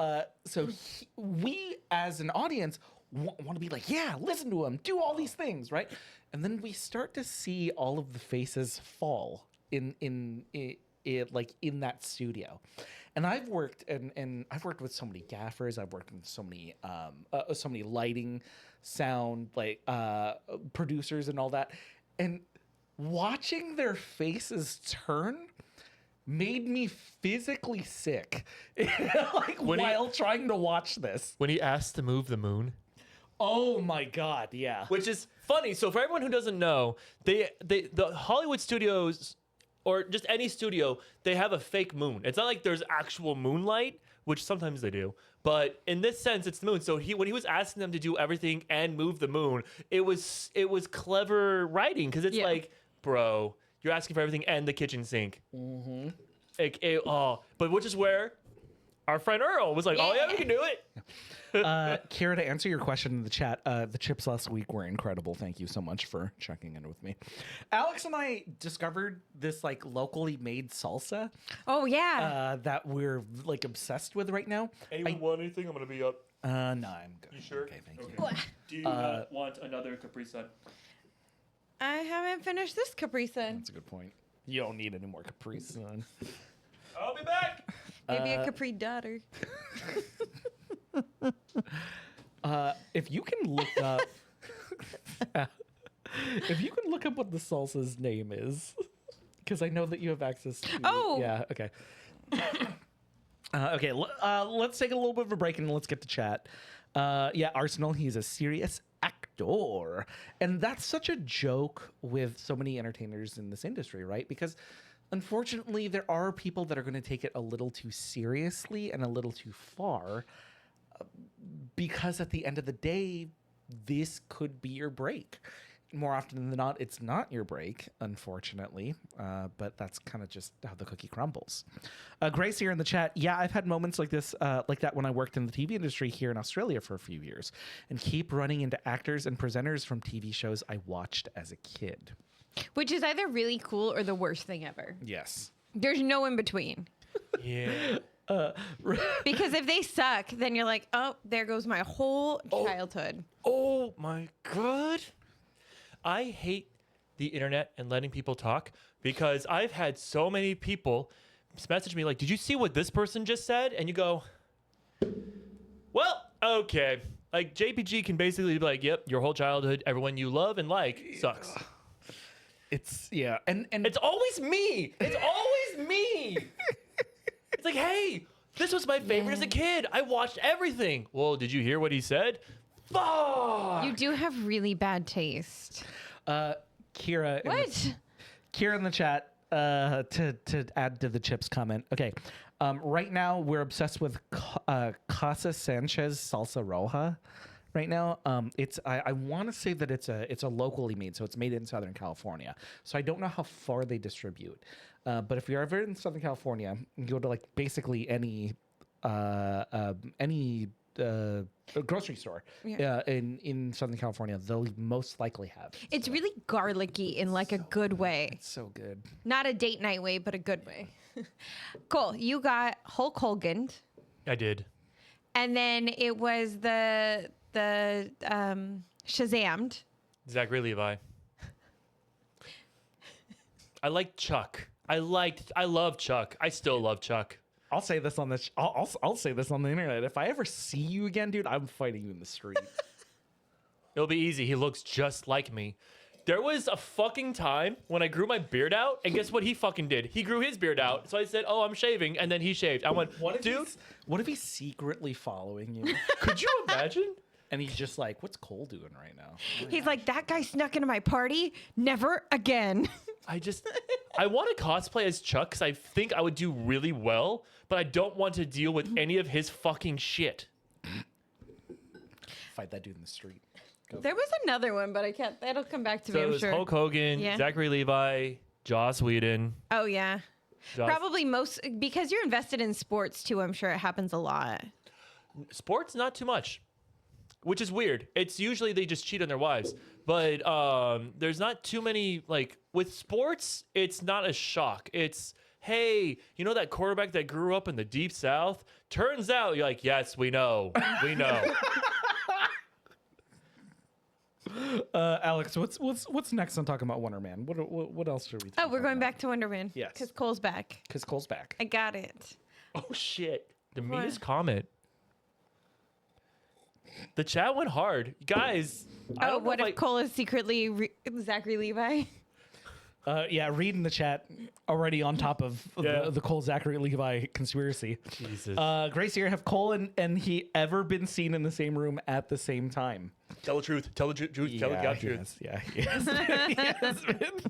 we as an audience want to be like, yeah, listen to him, do all these things, right? And then we start to see all of the faces fall in that studio. And I've worked with so many gaffers. I've worked with so many lighting, sound, producers and all that. And watching their faces turn made me physically sick while trying to watch this. When he asked to move the moon. Oh my God, yeah. Which is funny. So for everyone who doesn't know, the Hollywood studios, or just any studio, they have a fake moon. It's not like there's actual moonlight, which sometimes they do. But in this sense, it's the moon. So when he was asking them to do everything and move the moon, it was clever writing, because it's like, bro, you're asking for everything and the kitchen sink. Mm-hmm. But which is where our friend Earl was like, oh yeah, we can do it. Kira, to answer your question in the chat, the chips last week were incredible. Thank you so much for checking in with me. Alex and I discovered this locally made salsa. Oh, yeah. That we're obsessed with right now. Anyone want anything? I'm gonna be up. No, I'm good. You sure? Okay, thank you. Do you not want another Capri Sun? I haven't finished this Capri Sun. That's a good point. You don't need any more Capri Sun. I'll be back. Maybe a Capri daughter. If you can look up, what the salsa's name is, because I know that you have access to. Oh. Yeah. Okay. Okay. Let's take a little bit of a break and let's get to chat. Yeah, Arsenal. He's a serious actor, and that's such a joke with so many entertainers in this industry, right? Because unfortunately, there are people that are going to take it a little too seriously and a little too far. Because at the end of the day, this could be your break. more often than not, it's not your break, unfortunately. But that's kind of just how the cookie crumbles. Grace here in the chat. Yeah, I've had moments like this, like that when I worked in the TV industry here in Australia for a few years, and keep running into actors and presenters from TV shows I watched as a kid. Which is either really cool or the worst thing ever. Yes. There's no in between. Yeah. Because if they suck, then you're like, oh, there goes my whole childhood. Oh my god. I hate the internet and letting people talk because I've had so many people message me like, did you see what this person just said? And you go, well, okay. Like JPG can basically be like, yep, your whole childhood, everyone you love and like sucks. It's and It's always me. It's always me. It's like, hey, this was my favorite as a kid. I watched everything. Well, did you hear what he said? Fuck. You do have really bad taste. Kira. What? Kira in the chat. To add to the Chips comment. Okay. Right now we're obsessed with Casa Sanchez Salsa Roja. Right now, I want to say that it's a locally made, so it's made in Southern California. So I don't know how far they distribute, but if you're ever in Southern California, you go to like basically any grocery store in Southern California, they'll most likely have. It's really garlicky in like a good way. It's so good. Not a date night way, but a good way. Cool. You got Hulk Hogan, I did. and then it was the Shazammed. Zachary Levi. I like Chuck. I love Chuck. I still love Chuck. I'll say this on the I'll say this on the internet. If I ever see you again, dude, I'm fighting you in the street. It'll be easy. He looks just like me. There was a fucking time when I grew my beard out, and guess what he fucking did? He grew his beard out. So I said, oh, I'm shaving, and then he shaved. I went, dude. What if he's secretly following you? Could you imagine? And he's just like, what's Cole doing right now? He's like, that guy snuck into my party. Never again. I want to cosplay as Chuck because I think I would do really well, but I don't want to deal with any of his fucking shit. Fight that dude in the street. There was another one, but I can't. That'll come back to So me, it I'm was sure. Hulk Hogan, Yeah. Zachary Levi, Joss Whedon. Oh, yeah. Probably most, because you're invested in sports too, I'm sure it happens a lot. Sports, not too much, which is weird. It's usually they just cheat on their wives, but there's not too many, like, with sports, it's not a shock. It's, hey, you know that quarterback that grew up in the deep south? Turns out, you're like, yes, we know. We know. Alex, what's next on talking about Wonderman? What else should we? Oh, we're going back to Wonderman. Yes. Because Cole's back. Because Cole's back. I got it. Oh, shit. The What? meanest comment. The chat went hard. Guys, I Oh, don't know what if Cole is secretly Zachary Levi? Yeah, read in the chat already on top of Yeah. the Cole Zachary Levi conspiracy. Jesus. Grace here, have Cole and he ever been seen in the same room at the same time? Tell the truth. Tell the truth. Tell the God truth. Yeah, he has. He has been.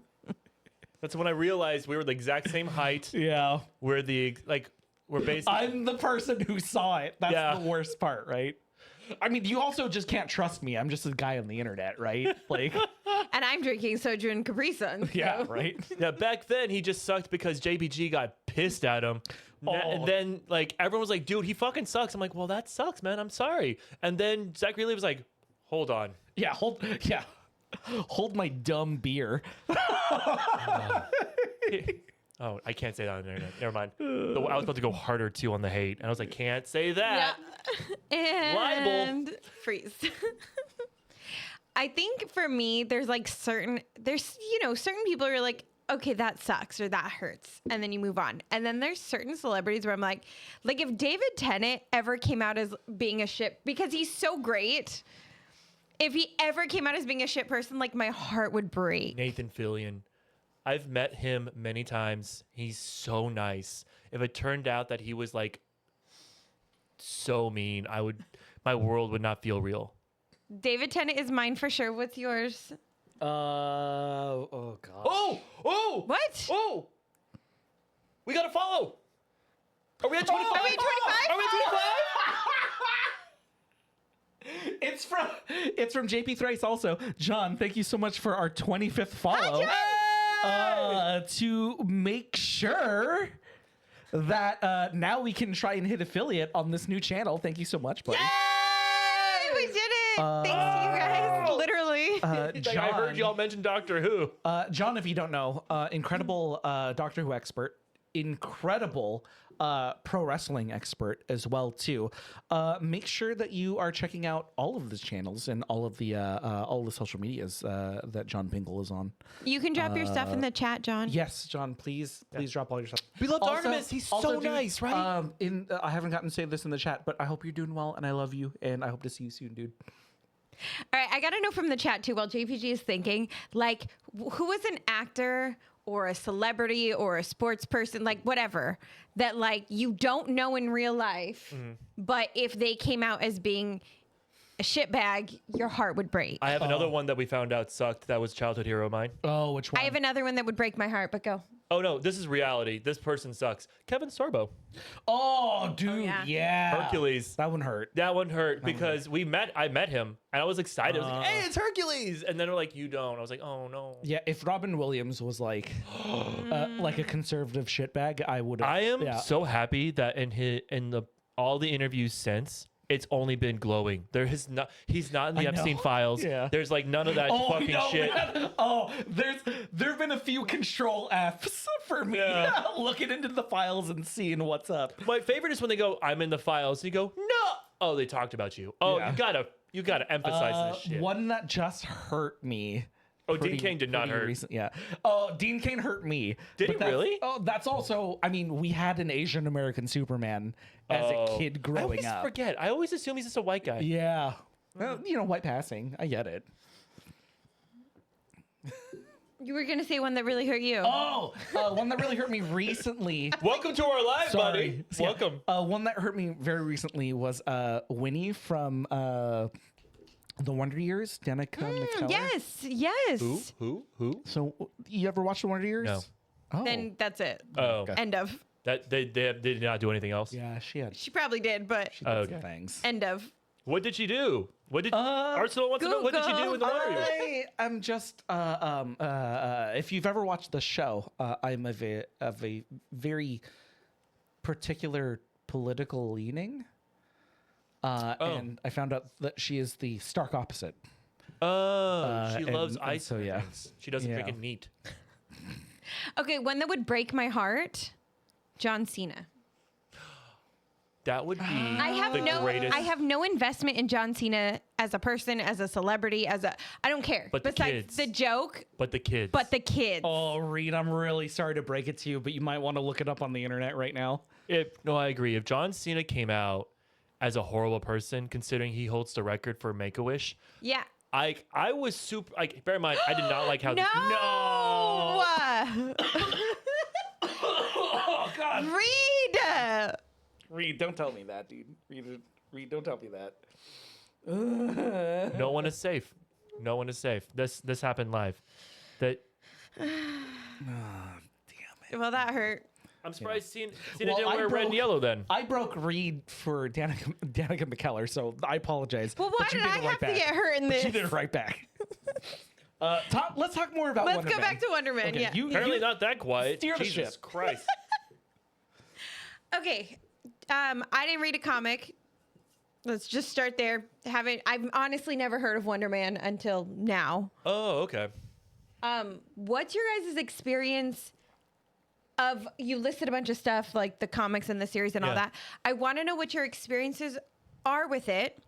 That's when I realized we were the exact same height. Yeah. We're basically. I'm the person who saw it. That's Yeah. the worst part, right? I mean, you also just can't trust me. I'm just a guy on the internet, right? Like, And I'm drinking soju and Capri Sun. yeah, right? Yeah, back then he just sucked because JBG got pissed at him. And then like everyone was like, dude, he fucking sucks. I'm like, well, that sucks, man. I'm sorry. And then Zachary Lee was like, hold on. Yeah, hold my dumb beer. Oh, I can't say that on the internet. Never mind. I was about to go harder too on the hate. And I was like, can't say that. Yeah. And freeze. I think for me, there's certain people are like, okay, that sucks or that hurts. And then you move on. And then there's certain celebrities where I'm like if David Tennant ever came out as being a shit, because he's so great, if he ever came out as being a shit person, like my heart would break. Nathan Fillion. I've met him many times. He's so nice. If it turned out that he was like so mean, my world would not feel real. David Tennant is mine for sure. What's yours? Oh god. Oh! What? Oh! We gotta follow. Are we at 25? Are we at 25? Are we at 25? It's from JP Thrice also. John, thank you so much for our 25th follow. To make sure that now we can try and hit affiliate on this new channel. Thank you so much, buddy. Yay! We did it. Thanks to you guys. Literally. John, I heard y'all mention Doctor Who. John, if you don't know, incredible Doctor Who expert, incredible pro wrestling expert as well too. Make sure that you are checking out all of the channels and all of the social medias that John Pingle is on. You can drop your stuff in the chat, John. Yes, John, please drop all your stuff. We loved Also- Artemis. He's so also, dude, nice, right? I haven't gotten to say this in the chat, but I hope you're doing well, and I love you, and I hope to see you soon, dude. All right, I got to know from the chat too, while JPG is thinking, like, who was an actor or a celebrity or a sports person, like whatever, that like you don't know in real life, but if they came out as being a shitbag, your heart would break. I have another one that we found out sucked. That was childhood hero of mine. Oh, which one? I have another one that would break my heart, but go. Oh no, this is reality. This person sucks. Kevin Sorbo. Oh, dude, yeah. yeah. Hercules. That one hurt. That one hurt because I met him and I was excited. I was like, hey, it's Hercules. And then they're like, you don't. I was like, oh no. Yeah, if Robin Williams was like a conservative shitbag, I would have. I am so happy that in all the interviews since, it's only been glowing. He's not in the Epstein files. Yeah. There's like none of that fucking shit. Man. Oh, there've been a few control Fs for me looking into the files and seeing what's up. My favorite is when they go, I'm in the files, and you go, no. Oh, they talked about you. Oh, Yeah. you gotta emphasize this shit. One that just hurt me. Oh, Dean Cain did not hurt. Yeah. Oh, Dean Cain hurt me. Did he But that's- really? Oh, that's also. I mean, we had an Asian American Superman as a kid I growing always up. forget. I always assume he's just a white guy. Yeah. Well, white passing. I get it. You were gonna say one that really hurt you. Oh, one that really hurt me recently. Welcome to our live, Sorry. buddy. So, yeah, Welcome. one that hurt me very recently was Winnie from The Wonder Years, Danica McKellar. Yes. Who? So you ever watched The Wonder Years? No. Oh. Then that's it. Oh, End of. that they did not do anything else. Yeah, she had She probably did, but she did Okay. some things. end of. What did she do? What did Arsenal wants to know? What did she do in the Wonder Years? I'm just if you've ever watched the show, I'm of a very particular political leaning. And I found out that she is the stark opposite. Oh, she and- loves and ice. so, yeah. Things. She doesn't Yeah. freaking neat. Okay, one that would break my heart. John Cena. That would be I have the no greatest. I have no investment in John Cena as a person, as a celebrity, I don't care. But the Besides kids. the joke, but the kids. but the kids. Oh, Reed, I'm really sorry to break it to you, but you might want to look it up on the internet right now. No, I agree. If John Cena came out as a horrible person, considering he holds the record for Make-A-Wish, Yeah. I was super. Like, bear in mind, I did not like how. No. Oh God, Read. Reed, don't tell me that, dude. Reed, don't tell me that. No one is safe. No one is safe. This happened live. That Well, that hurt. I'm surprised Cena Well, didn't I wear red and broke- yellow then. I broke Reed for Danica McKellar, so I apologize. Well, why but you did did I it right have to back. get hurt in this? You did it right back. Let's talk more about Let's Wonder go Man. back to Wonderman. Okay, Yeah. Apparently not that quiet. steer the Jesus ship. Christ. Okay. I didn't read a comic. Let's just start there. I've honestly never heard of Wonder Man until now. Oh, okay. What's your guys' experience of, you listed a bunch of stuff like the comics and the series and all Yeah. that. I want to know what your experiences are with it,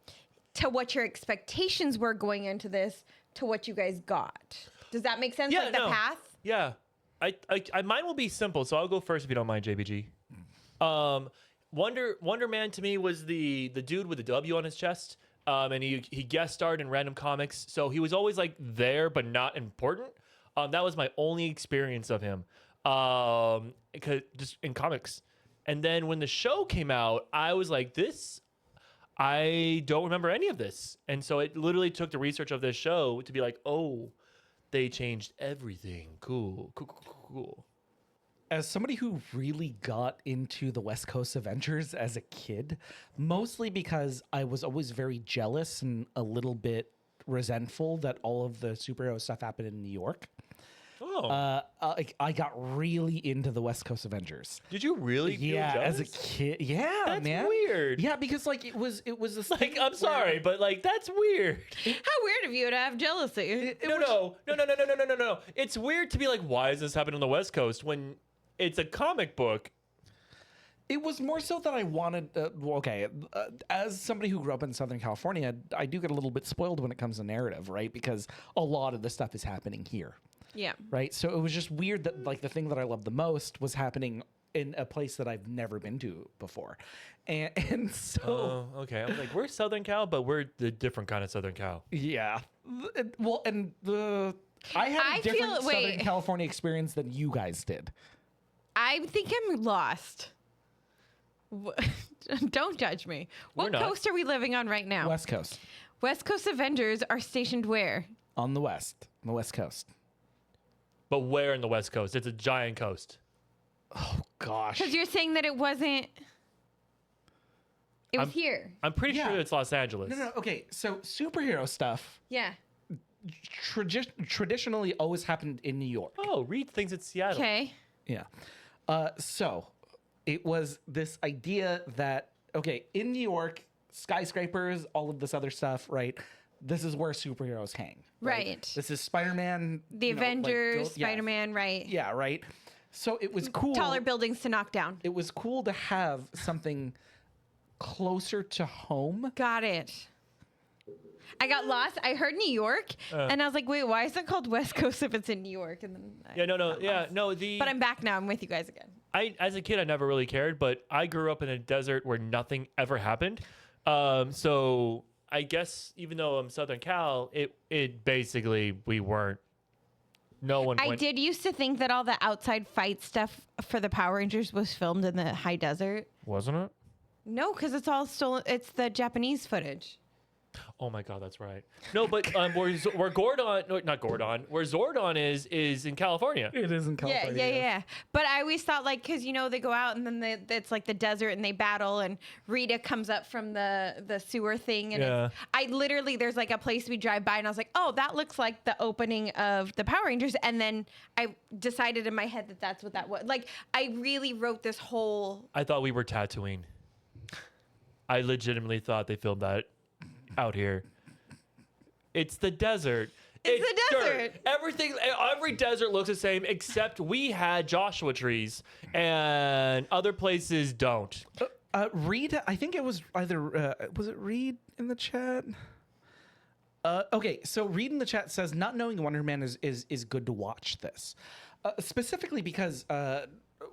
to what your expectations were going into this, to what you guys got. Does that make sense? Yeah, like the no. path? Yeah. I mine will be simple, so I'll go first if you don't mind, JBG. Wonder Man to me was the dude with the W on his chest. And he guest starred in random comics, so he was always like there but not important. That was my only experience of him. Just in comics. And then when the show came out, I was like, I don't remember any of this. And so it literally took the research of this show to be like, oh, they changed everything. Cool. as somebody who really got into the West Coast Avengers as a kid, mostly because I was always very jealous and a little bit resentful that all of the superhero stuff happened in New York. Oh, I got really into the West Coast Avengers. did you really? feel Yeah, as a jealous? kid. Yeah, That's man. weird. Yeah, because like it was this Like, thing I'm where- sorry, but like that's weird. How weird of you to have jealousy. No. It's weird to be like, why is this happening on the West Coast when it's a comic book? It was more so that I wanted. As somebody who grew up in Southern California, I do get a little bit spoiled when it comes to narrative, right? Because a lot of the stuff is happening here, Yeah. right? So it was just weird that like the thing that I loved the most was happening in a place that I've never been to before, and so Oh, okay. I'm like, we're Southern Cal, but we're the different kind of Southern Cal. yeah. Well, and I had I a different feel- Southern wait. California experience than you guys did. I think I'm lost. Don't judge me. We're What not. coast are we living on right now? West Coast, West Coast Avengers are stationed where? on the West Coast. But where in the West Coast? It's a giant coast. Oh gosh. Because you're saying that it wasn't. It was here. I'm pretty Yeah. sure it's Los Angeles. No. Okay, so superhero stuff Yeah. traditionally always happened in New York. Oh, Reed thinks it's Seattle. Okay. Yeah. So it was this idea that, okay, in New York, skyscrapers, all of this other stuff, right? This is where superheroes hang. Right. This is Spider-Man. The you know, like, Avengers, yeah. Spider-Man, right? Yeah, right. So it was cool. Taller buildings to knock down. It was cool to have something closer to home. Got it. I got lost. I heard New York, and I was like, wait, why is it called West Coast if it's in New York? And then Yeah, no. But I'm back now. I'm with you guys again. As a kid, I never really cared, but I grew up in a desert where nothing ever happened. So I guess even though I'm Southern Cal, it basically we weren't. No one. I went, did used to think that all the outside fight stuff for the Power Rangers was filmed in the high desert. wasn't it? No, because it's all stolen. It's the Japanese footage. Oh my God, that's right. No, but where Gordon, no, not Gordon, where Zordon is in California. It is in Yeah. But I always thought like, because they go out and then it's like the desert and they battle and Rita comes up from the sewer thing and Yeah. I literally there's like a place we drive by and I was like, oh, that looks like the opening of the Power Rangers, and then I decided in my head that that's what that was. Like I really wrote this whole. I thought we were Tatooine. I legitimately thought they filmed that out here. It's the desert. It's the dirt. desert. Every desert looks the same, except we had Joshua trees, and other places don't. Reed, I think it was either was it Reed in the chat? Okay, so Reed in the chat says not knowing Wonderman is good to watch this, specifically because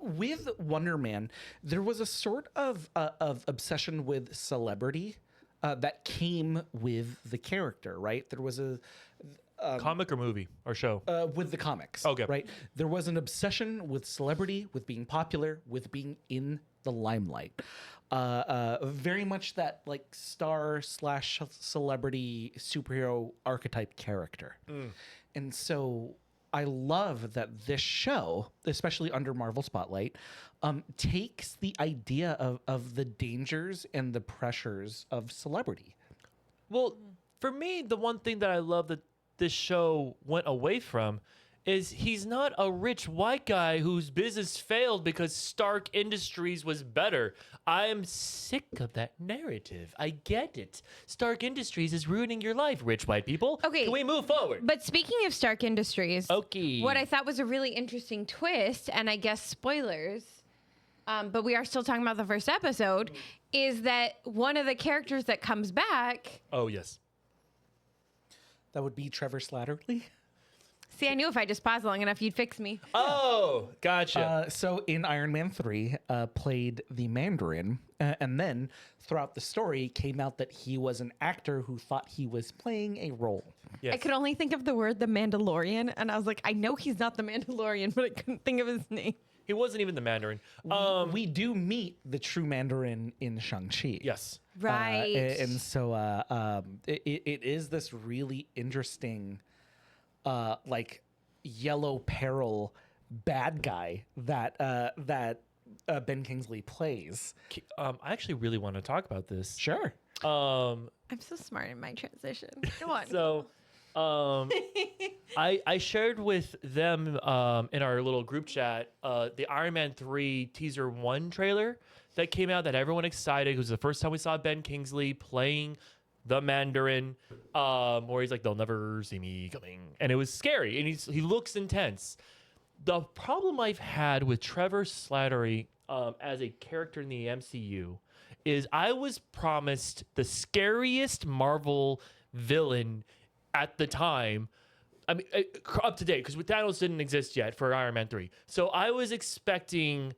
with Wonderman there was a sort of obsession with celebrity that came with the character, right? There was a Comic or movie or show? with the comics. Okay. Right. There was an obsession with celebrity, with being popular, with being in the limelight. Very much that like star/celebrity superhero archetype character. And so I love that this show, especially under Marvel Spotlight, takes the idea of the dangers and the pressures of celebrity. Well, for me, the one thing that I love that this show went away from is he's not a rich white guy whose business failed because Stark Industries was better. I'm sick of that narrative. I get it. Stark Industries is ruining your life, rich white people. Okay. Can we move forward? But speaking of Stark Industries, Okay. what I thought was a really interesting twist, and I guess spoilers, but we are still talking about the first episode, is that one of the characters that comes back. Oh, yes. That would be Trevor Slattery. See, I knew if I just paused long enough, you'd fix me. Oh, gotcha. So in Iron Man 3, played the Mandarin, and then throughout the story came out that he was an actor who thought he was playing a role. yes. I could only think of the word the Mandalorian, and I was like, I know he's not the Mandalorian, but I couldn't think of his name. He wasn't even the Mandarin. We do meet the true Mandarin in Shang-Chi. Yes. Right. And so it is this really interesting, like, yellow peril bad guy that Ben Kingsley plays. I actually really want to talk about this. Sure. Um, I'm so smart in my transition. Go on. so, I shared with them in our little group chat the Iron Man 3 teaser 1 trailer that came out that everyone excited. It was the first time we saw Ben Kingsley playing the Mandarin, where he's like, "They'll never see me coming," and it was scary. And he looks intense. The problem I've had with Trevor Slattery as a character in the MCU is I was promised the scariest Marvel villain at the time. I mean, up to date, because Thanos didn't exist yet for Iron Man 3. So I was expecting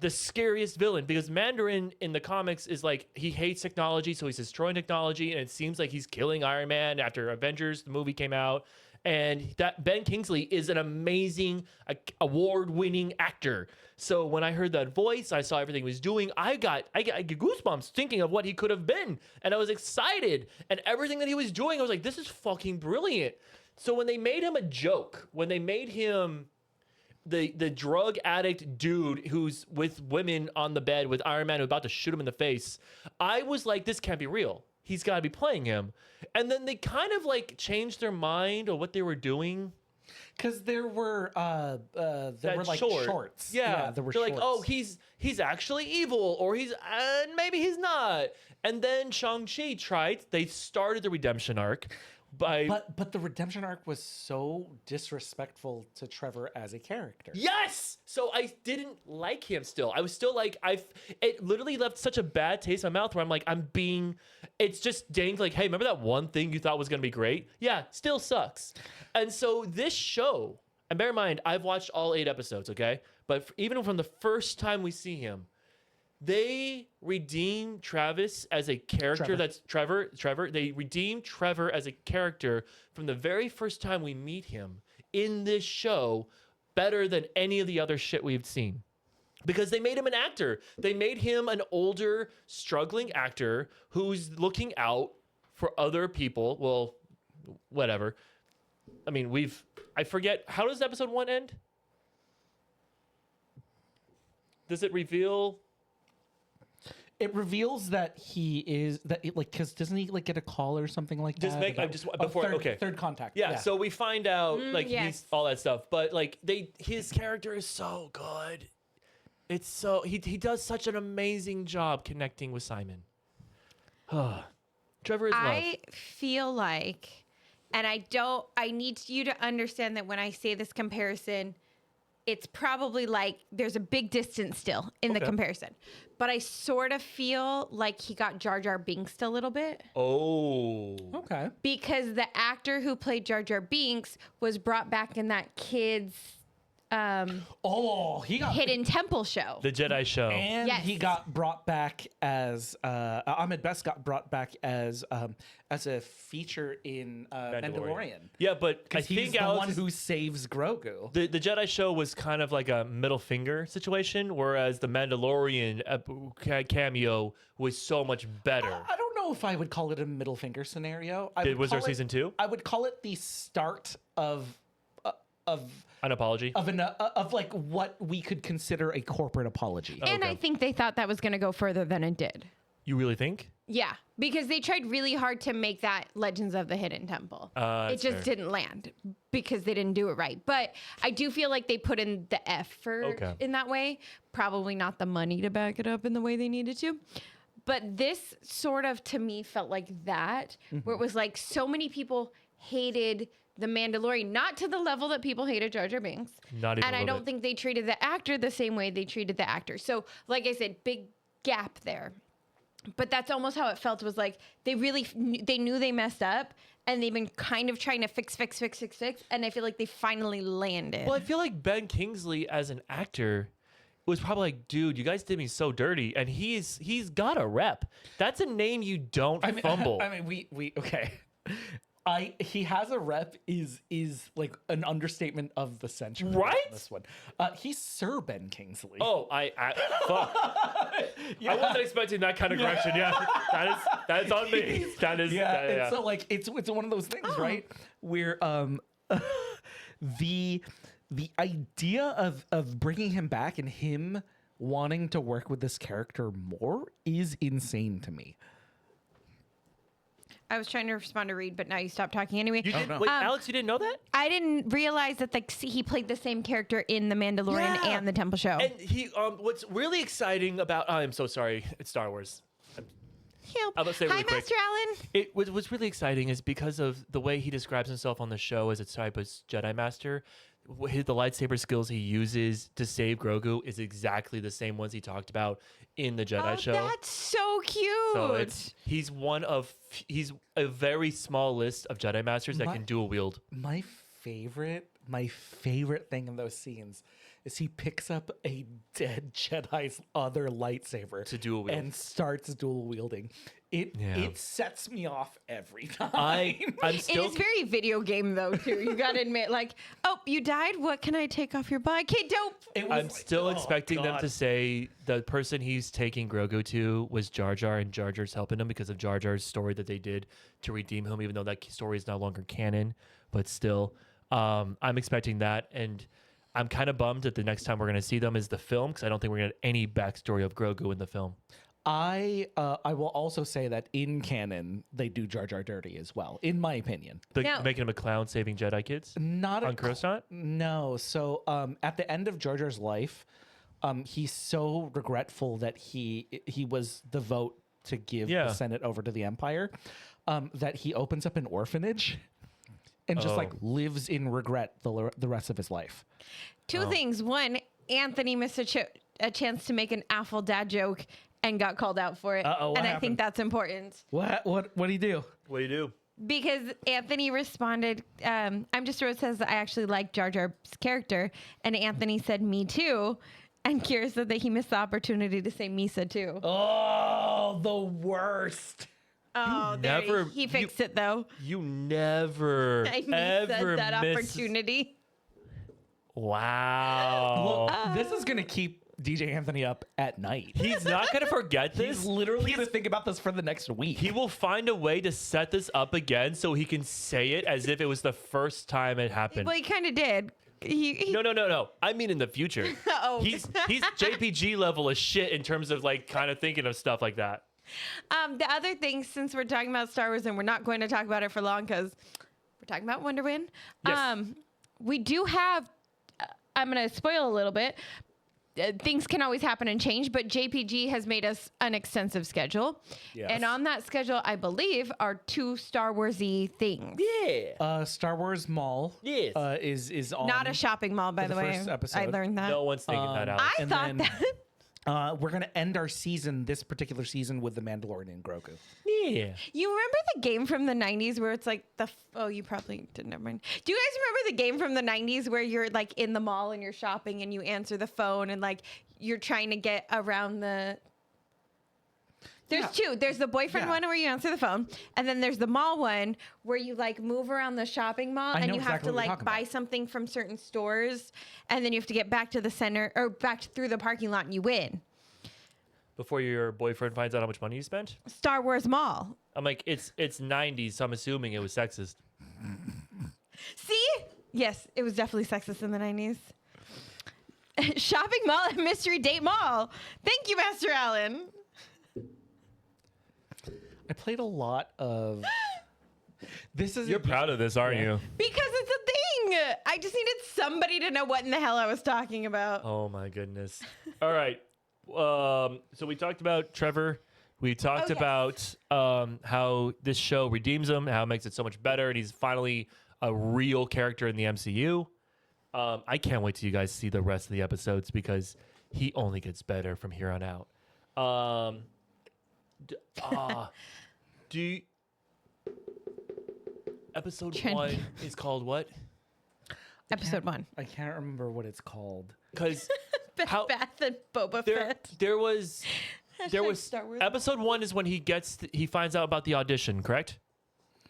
the scariest villain, because Mandarin in the comics is like, he hates technology, so he's destroying technology, and it seems like he's killing Iron Man after Avengers, the movie came out. And that Ben Kingsley is an amazing, award-winning actor. So when I heard that voice, I saw everything he was doing. I get goosebumps thinking of what he could have been, and I was excited. And everything that he was doing, I was like, "This is fucking brilliant." So when they made him a joke, when they made him the drug addict dude who's with women on the bed with Iron Man who's about to shoot him in the face, I was like, "This can't be real. He's got to be playing him." And then they kind of like changed their mind on what they were doing. Because there were like shorts. Yeah, there were they're shorts. like, "Oh, he's actually evil, or he's maybe he's not." And then Shang-Chi tried. They started the redemption arc by But the redemption arc was so disrespectful to Trevor as a character. Yes! So I didn't like him still. I was still like, it literally left such a bad taste in my mouth where I'm like, it's just dang, like, hey, remember that one thing you thought was going to be great? Yeah, still sucks. And so this show, and bear in mind, I've watched all 8 episodes, okay? But even from the first time we see him, they redeem Travis as a character. That's Trevor. They redeem Trevor as a character from the very first time we meet him in this show better than any of the other shit we've seen. Because they made him an actor. They made him an older, struggling actor who's looking out for other people. Well, whatever. I mean, I forget. How does episode 1 end? Does it reveal... It reveals that he is because doesn't he like get a call or something like Just that? make about- just before third, okay third contact. yeah, so we find out like yes. he's all that stuff, but like his character is so good. It's so he does such an amazing job connecting with Simon. Trevor is love. I feel like, and I need you to understand that when I say this comparison, it's probably like there's a big distance still in the Okay. comparison. But I sort of feel like he got Jar Jar Binks a little bit. Oh. Okay. Because the actor who played Jar Jar Binks was brought back in that kid's He got Hidden Temple show. The Jedi show. and Yes. he got brought back as Ahmed Best got brought back as a feature in Mandalorian. Yeah, but I Because he's think the Alex one is- who saves Grogu. the Jedi show was kind of like a middle finger situation, whereas the Mandalorian cameo was so much better. I don't know if I would call it a middle finger scenario. Was there season 2? I would call it the start of An apology. of like what we could consider a corporate apology. And Okay. I think they thought that was going to go further than it did. You really think? Yeah, because they tried really hard to make that Legends of the Hidden Temple. It That's just fair. didn't land because they didn't do it right. But I do feel like they put in the effort Okay. in that way. Probably not the money to back it up in the way they needed to. But this sort of, to me, felt like that, where it was like so many people hated the Mandalorian, not to the level that people hated Jar Jar Binks. Not even And a I little don't bit. think they treated the actor the same way they treated the actor. So, like I said, big gap there. But that's almost how it felt. Was like they knew they messed up, and they've been kind of trying to fix. And I feel like they finally landed. Well, I feel like Ben Kingsley as an actor was probably like, dude, you guys did me so dirty, and he's got a rep. That's a name you don't fumble. I mean, we okay. He has a rep is like an understatement of the century. on Right? This one. He's Sir Ben Kingsley. Oh, fuck. I wasn't expecting that kind of correction. Yeah, that is on me. That is yeah. that- And so like it's one of those things, right? Where the idea of bringing him back and him wanting to work with this character more is insane to me. I was trying to respond to Reed, but now you stopped talking anyway. You didn't, no. wait, Alex, you didn't know that? I didn't realize that he played the same character in The Mandalorian Yeah. and The Temple Show. And he, what's really exciting about, I'm so sorry, it's Star Wars. Help. I'm gonna say it Hi, really quick. Master Allen. What's really exciting is because of the way he describes himself on the show as a type of Jedi Master. The lightsaber skills he uses to save Grogu is exactly the same ones he talked about in the Jedi show. That's so cute. So he's a very small list of Jedi Masters that My- can dual wield. My favorite thing in those scenes is he picks up a dead Jedi's other lightsaber To dual wield. and starts dual wielding. It sets me off every time. I'm It still is very video game though too. You gotta admit, like, oh, you died. What can I take off your body? Okay, dope. It was I'm like, still oh, expecting them God. to say the person he's taking Grogu to was Jar Jar, and Jar Jar's helping him because of Jar Jar's story that they did to redeem him, even though that story is no longer canon. But still, I'm expecting that, and I'm kind of bummed that the next time we're going to see them is the film, because I don't think we're going to get any backstory of Grogu in the film. I will also say that in canon they do Jar Jar dirty as well, in my opinion. Now- Making him a clown saving Jedi kids Not on Coruscant? No. So at the end of Jar Jar's life, he's so regretful that he was the vote to give Yeah. the Senate over to the Empire, that he opens up an orphanage and just like lives in regret the rest of his life. Two things. One, Anthony missed a chance to make an awful dad joke and got called out for it. Uh-oh, what and I happened? think that's important What do you do? What do you do? because Anthony responded. I'm just Rose says I actually like Jar Jar's character, and Anthony said me too. And Kira said that he missed the opportunity to say Misa too. Oh, the worst. Oh, there never- he fixed it though. You never, I ever missed that miss... opportunity. Wow. Look, this is gonna keep DJ Anthony up at night. He's not going to forget this. He's literally gonna think about this for the next week. He will find a way to set this up again so he can say it as if it was the first time it happened. Well, he kind of did. He No. I mean in the future. Oh. He's JPG level of shit in terms of like kind of thinking of stuff like that. The other thing, since we're talking about Star Wars and we're not going to talk about it for long because we're talking about Wonderman, Yes. we do have, I'm going to spoil a little bit. Things can always happen and change, but JPG has made us an extensive schedule. Yes. And on that schedule, I believe, are 2 Star Wars-y things. Yeah. Star Wars Mall Yes. is on. Not a shopping mall, by for the the way. first episode. I learned that. No one's thinking that out. I and thought then- that. We're gonna end our season, this particular season, with the Mandalorian and Grogu. Yeah. You remember the game from the 90s where it's like oh, you probably didn't, never mind. Do you guys remember the game from the 90s where you're like in the mall and you're shopping and you answer the phone and like you're trying to get around the... There's two. There's the boyfriend Yeah. one where you answer the phone, and then there's the mall one where you like move around the shopping mall I and know you have exactly to what you're like talking buy about. something from certain stores, and then you have to get back to the center or back through the parking lot and you win. Before your boyfriend finds out how much money you spent? Star Wars Mall. I'm like, it's 90s, so I'm assuming it was sexist. See? Yes, it was definitely sexist in the 90s. Shopping mall at Mystery Date Mall. Thank you, Master Allen. I played a lot of. This is You're proud of this, aren't you? Because it's a thing. I just needed somebody to know what in the hell I was talking about. Oh my goodness. All right. So we talked about Trevor. We talked yes. about how this show redeems him, how it makes it so much better, and he's finally a real character in the MCU. I can't wait till you guys see the rest of the episodes because he only gets better from here on out. Episode Trent. 1 is called what? Episode 1. I can't remember what it's called. Because Beth Bath and Boba there Fett. was Hashtag Star Wars. episode 1 is when he he finds out about the audition, correct?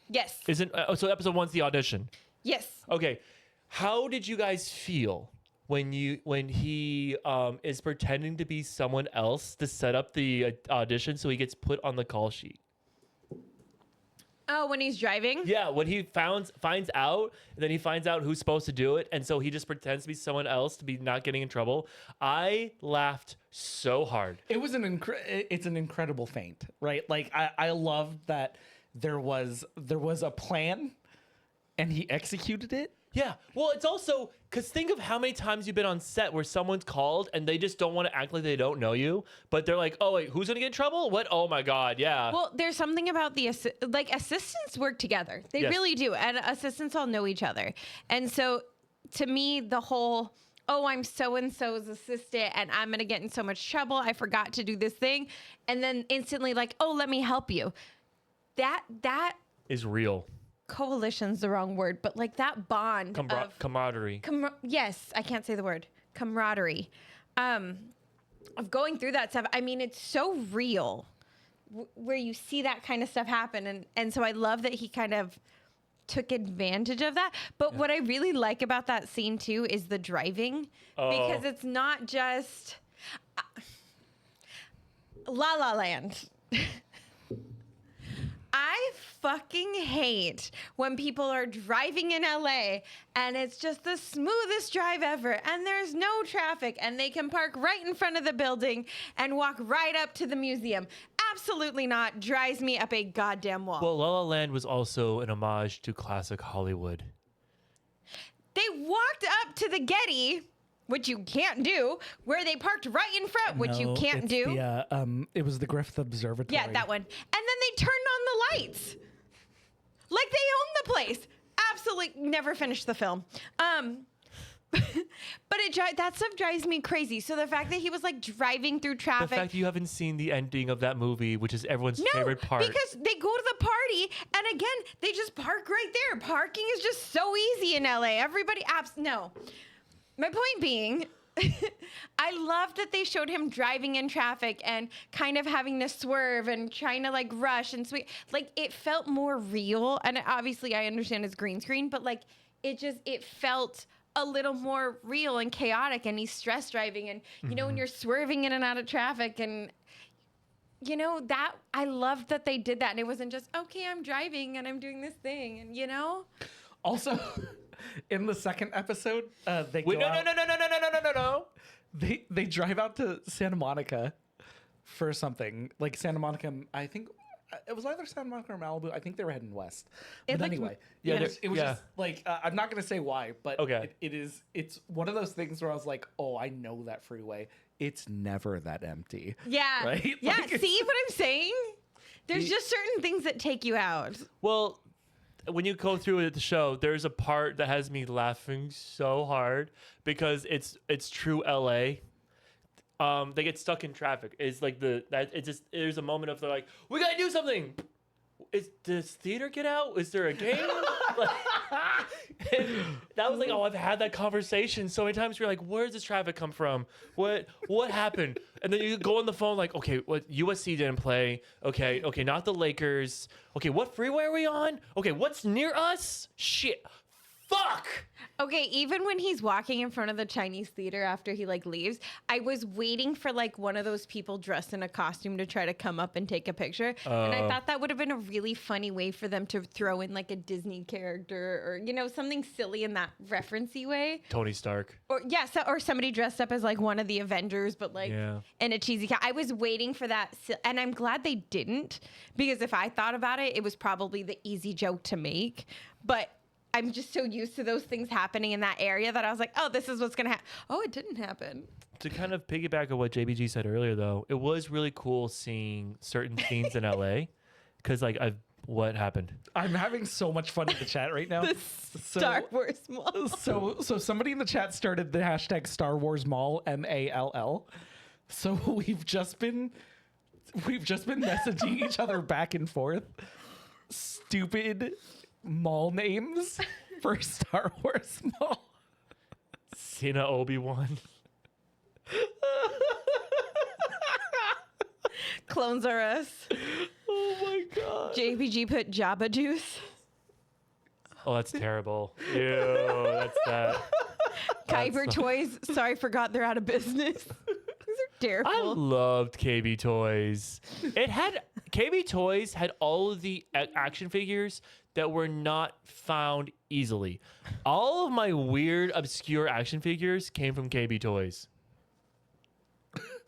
Yes. Isn't so episode 1's the audition. Yes. Okay. How did you guys feel when he is pretending to be someone else to set up the audition so he gets put on the call sheet? Oh, when he's driving? Yeah, when he finds out, and then he finds out who's supposed to do it, and so he just pretends to be someone else to be not getting in trouble. I laughed so hard. It was it's an incredible feint, right? Like I love that there was a plan and he executed it. Yeah, well, it's also because think of how many times you've been on set where someone's called and they just don't want to act like they don't know you, but they're like, "Oh wait, who's gonna get in trouble? What? Oh my god, yeah." Well, there's something about the assistants work together. They Yes. really do, and assistants all know each other. And so, to me, the whole I'm so and so's assistant, and I'm gonna get in so much trouble. I forgot to do this thing, and then instantly like, "Oh, let me help you." That is real. coalition's the wrong word, but like that bond of Camaraderie. yes, I can't say the word camaraderie, of going through that stuff. I mean, it's so real where you see that kind of stuff happen. And so I love that he kind of took advantage of that. But what I really like about that scene too is the driving, because it's not just La La Land. I fucking hate when people are driving in LA and it's just the smoothest drive ever and there's no traffic and they can park right in front of the building and walk right up to the museum. Absolutely not. Drives me up a goddamn wall. Well, La La Land was also an homage to classic Hollywood. They walked up to the Getty, which you can't do, where they parked right in front, which you can't do. It was the Griffith Observatory. Yeah, that one. And then they turned on the lights. Like they own the place. Absolutely never finished the film. But that stuff drives me crazy. So the fact that he was like driving through The traffic. fact you haven't seen the ending of that movie, which is everyone's favorite part. Because they go to the party and again, they just park right there. Parking is just so easy in LA. Everybody no. My point being, I love that they showed him driving in traffic and kind of having to swerve and trying to like rush and sweep. Like it felt more real. And obviously I understand it's green screen, but like it felt a little more real and chaotic, and he's stress driving and you know, when you're swerving in and out of traffic and you know, that I loved that they did that. And it wasn't just, okay, I'm driving and I'm doing this thing and you know? Also, in the second episode, they Wait, go no. They drive out to Santa Monica for something. Like Santa Monica, I think it was either Santa Monica or Malibu. I think they were heading west. It's But like- anyway, Yeah, it was just like I'm not gonna say why, but Okay. it's one of those things where I was like, oh, I know that freeway. It's never that empty. Yeah. Right? Yeah. Like, See what I'm saying? There's just certain things that take you out. Well, when you go through the show, there's a part that has me laughing so hard because it's true LA. They get stuck in traffic. It's like there's a moment of they're like, we gotta do something. Does theater get out? Is there a game? And that was like, oh, I've had that conversation so many times. You're like, where does this traffic come from? What happened? And then you go on the phone like, okay, what USC didn't play. Okay, not the Lakers. Okay, what freeway are we on? Okay, what's near us? Shit. Fuck. Okay, even when he's walking in front of the Chinese theater after he like leaves, I was waiting for like one of those people dressed in a costume to try to come up and take a picture. And I thought that would have been a really funny way for them to throw in like a Disney character or, you know, something silly in that referencey way. Tony Stark. Or or somebody dressed up as like one of the Avengers, but like in a cheesy I was waiting for that. And I'm glad they didn't, because if I thought about it, it was probably the easy joke to make. But I'm just so used to those things happening in that area that I was like, oh, this is what's going to happen. Oh, it didn't happen. To kind of piggyback on what JBG said earlier, though, it was really cool seeing certain scenes in LA. Because, like, what happened? I'm having so much fun in the chat right now. The Star Wars Mall. So somebody in the chat started the hashtag Star Wars Mall MALL. So we've just been messaging each other back and forth stupid mall names for Star Wars Mall. Cena Obi-Wan. Clones are us. Oh my god. JBG put Jabba Juice. Oh, that's terrible. Ew, that's that. Kyber Toys. Sorry, forgot they're out of business. These are I terrible. loved KB Toys. KB Toys had all of the action figures that were not found easily. All of my weird, obscure action figures came from KB Toys.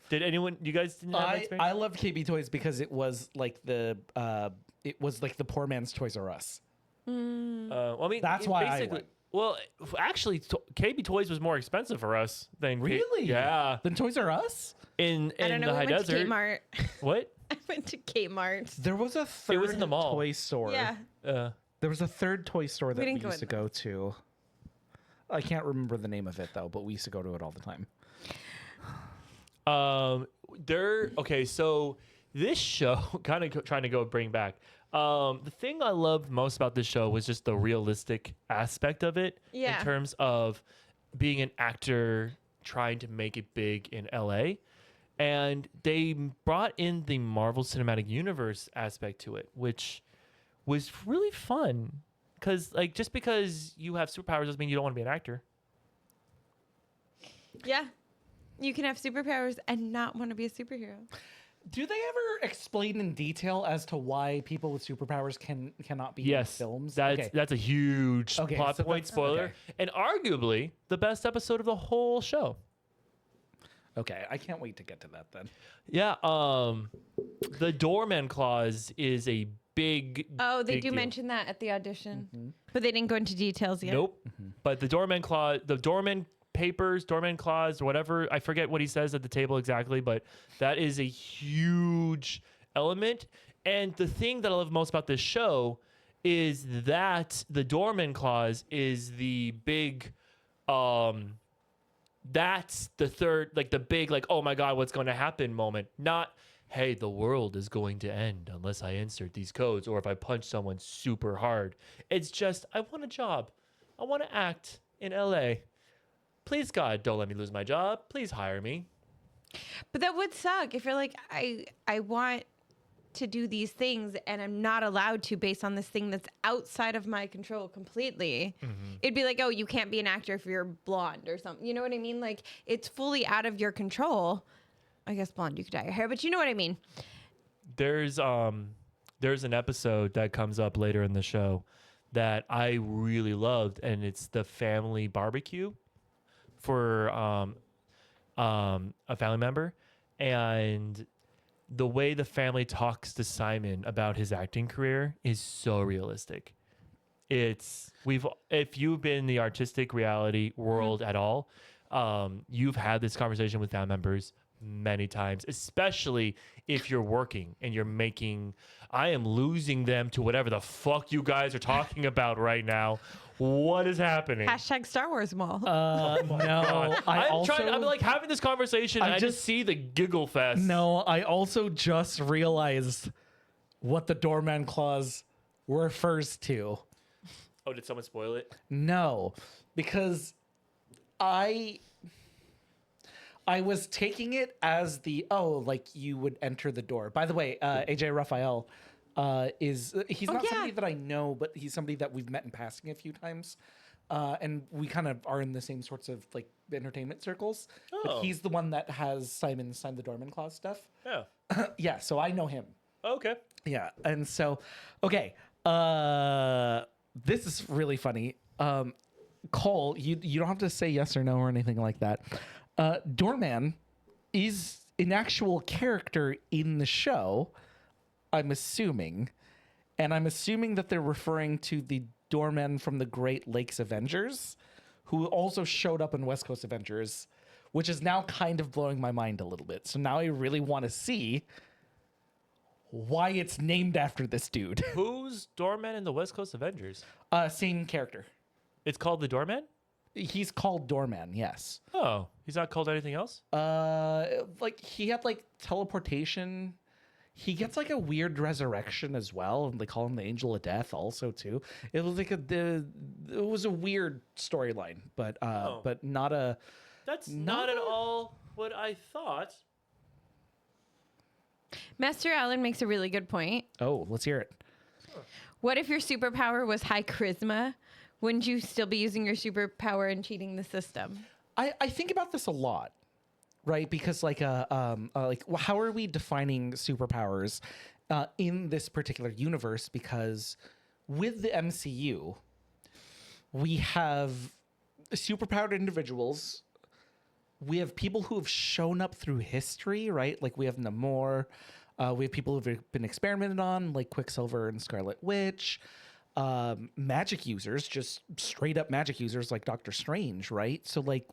Did anyone? You guys didn't have that experience? I loved KB Toys because it was like the poor man's Toys R Us. Well, I mean, That's why I went. Well, actually, KB Toys was more expensive for us than Really? Yeah. Then Toys R Us? In I don't know. the We high went desert. to Kmart. What? I went to Kmart. There was a third was in the mall. toy store. Yeah. There was a third toy store that we didn't go used to in go to. I can't remember the name of it though, but we used to go to it all the time. Okay, so this show kind of trying to bring back. The thing I loved most about this show was just the realistic aspect of it. Yeah. In terms of being an actor trying to make it big in LA. And they brought in the Marvel Cinematic Universe aspect to it, which was really fun. Because, like, just because you have superpowers doesn't mean you don't want to be an actor. Yeah. You can have superpowers and not want to be a superhero. Do they ever explain in detail as to why people with superpowers cannot be in films? That's a huge plot so point that's- spoiler. okay. And arguably the best episode of the whole show. Okay, I can't wait to get to that then. Yeah, the doorman clause is a big. Oh, they big do deal. mention that at the audition, but they didn't go into details yet. Nope. But the doorman clause, the doorman papers, doorman clause, or whatever. I forget what he says at the table exactly, but that is a huge element. And the thing that I love most about this show is that the doorman clause is the big. That's the third, like the big, like, oh my God, what's going to happen moment. Not, hey, the world is going to end unless I insert these codes or if I punch someone super hard. It's just, I want a job. I want to act in LA. Please, God, don't let me lose my job. Please hire me. But that would suck if you're like, I want to do these things and I'm not allowed to based on this thing that's outside of my control completely. It'd be like, oh, you can't be an actor if you're blonde or something. You know what I mean? Like, it's fully out of your control. I guess blonde, you could dye your hair, but you know what I mean. There's an episode that comes up later in the show that I really loved, and it's the family barbecue for a family member, and the way the family talks to Simon about his acting career is so realistic. If you've been in the artistic reality world at all, you've had this conversation with family members many times, especially if you're working and you're making, I am losing them to whatever the fuck you guys are talking about right now. What is happening? Hashtag Star Wars Mall. No, I'm like having this conversation and I just just- see the giggle fest. No, I also just realized what the doorman clause refers to. Oh, did someone spoil it? No, because I was taking it as like you would enter the door. By the way, AJ Raphael he's not yeah. somebody that I know, but he's somebody that we've met in passing a few times. And we kind of are in the same sorts of like entertainment circles. But Oh. he's the one that has Simon sign the doorman clause stuff. Yeah. Yeah, so I know him. Okay. Yeah, and so, okay, this is really funny. Cole, you don't have to say yes or no or anything like that. Doorman is an actual character in the show, I'm assuming, and I'm assuming that they're referring to the doorman from the Great Lakes Avengers, who also showed up in West Coast Avengers, which is now kind of blowing my mind a little bit. So now I really want to see why it's named after this dude. Who's Doorman in the West Coast Avengers? Same character. It's called the Doorman? He's called Doorman, yes. Oh, he's not called anything else? Like he had like teleportation. He gets like a weird resurrection as well, and they call him the Angel of Death also too. It was like it was a weird storyline, but not a. That's not at all what I thought. Master Allen makes a really good point. Oh, let's hear it. What if your superpower was high charisma? Wouldn't you still be using your superpower and cheating the system? I think about this a lot, right? Because how are we defining superpowers in this particular universe? Because with the MCU, we have superpowered individuals. We have people who have shown up through history, right? Like we have Namor. We have people who've been experimented on, like Quicksilver and Scarlet Witch. Magic users, just straight up magic users like Doctor Strange, right? So like,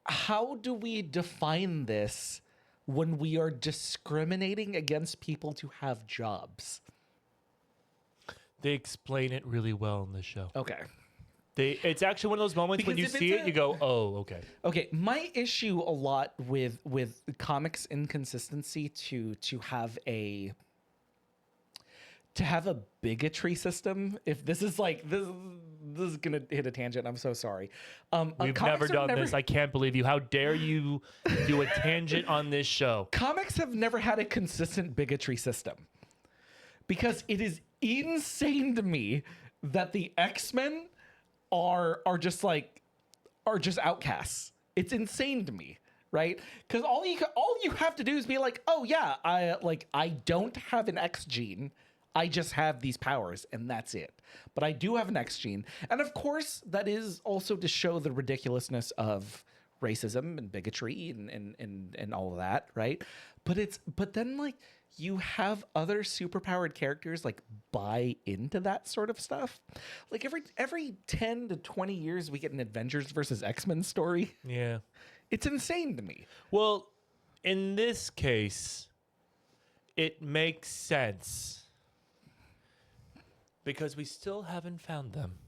how do we define this when we are discriminating against people to have jobs? They explain it really well in the show. Okay. It's actually one of those moments when you Because if see it's it, you go, "Oh, okay." Okay, my issue a lot with comics inconsistency to have a bigotry system. If this is like this is gonna hit a tangent. I'm so sorry. We've comics never have done this. I can't believe you. How dare you do a tangent on this show? Comics have never had a consistent bigotry system because it is insane to me that the X-Men are just outcasts. It's insane to me, right? Because all you have to do is be like, oh yeah, I don't have an X gene. I just have these powers and that's it. But I do have an X gene. And of course, that is also to show the ridiculousness of racism and bigotry and all of that, right? But then like you have other superpowered characters like buy into that sort of stuff. Like every 10 to 20 years we get an Avengers versus X-Men story. Yeah. It's insane to me. Well, in this case, it makes sense because we still haven't found them.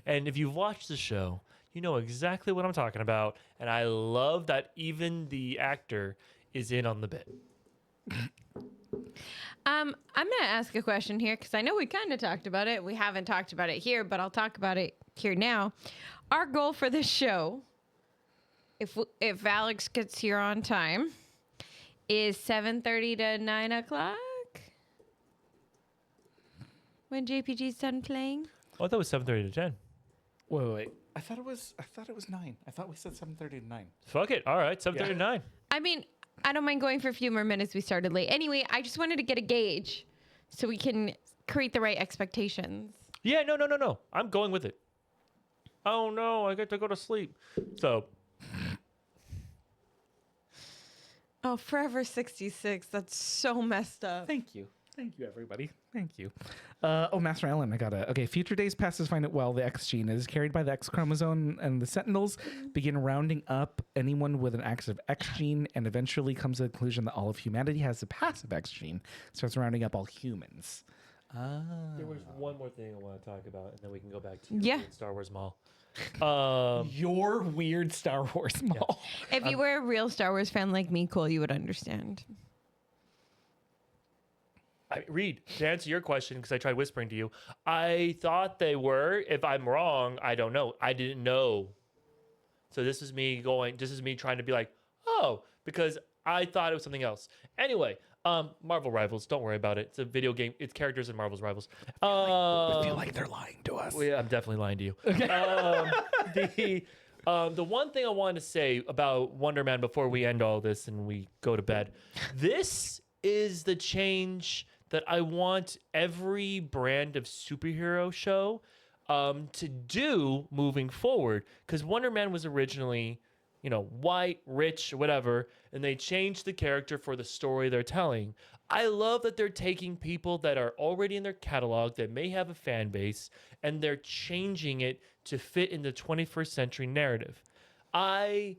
And if you've watched the show, you know exactly what I'm talking about. And I love that even the actor is in on the bit. I'm going to ask a question here because I know we kind of talked about it. We haven't talked about it here, but I'll talk about it here now. Our goal for this show, if Alex gets here on time, is 7:30 to 9 o'clock when JPG's done playing. Oh, I thought it was 7:30 to 10. Wait. I thought it was 9. I thought we said 7:30 to 9. Fuck it. All right, 7:30 to 9. I mean, I don't mind going for a few more minutes. We started late. Anyway, I just wanted to get a gauge so we can create the right expectations. Yeah, no. I'm going with it. Oh no, I get to go to sleep. So. Oh, Forever 66. That's so messed up. Thank you, everybody. Thank you. Master Allen, I got it. Okay, future days passes find it well. The X gene is carried by the X chromosome, and the Sentinels begin rounding up anyone with an active X gene, and eventually comes to the conclusion that all of humanity has a passive X gene. Starts rounding up all humans. There was one more thing I want to talk about, and then we can go back to Star Wars Mall. Your weird Star Wars mall. If you were a real Star Wars fan like me, Cole, you would understand. Reed, to answer your question, because I tried whispering to you, I thought they were. If I'm wrong, I don't know. I didn't know. So this is me trying to be like, oh, because I thought it was something else. Anyway, Marvel Rivals, don't worry about it. It's a video game. It's characters in Marvel's Rivals. I feel like they're lying to us. Well, yeah, I'm definitely lying to you. The one thing I wanted to say about Wonderman before we end all this and we go to bed, this is the change that I want every brand of superhero show to do moving forward. Because Wonder Man was originally, white, rich, whatever, and they changed the character for the story they're telling. I love that they're taking people that are already in their catalog that may have a fan base, and they're changing it to fit in the 21st century narrative. I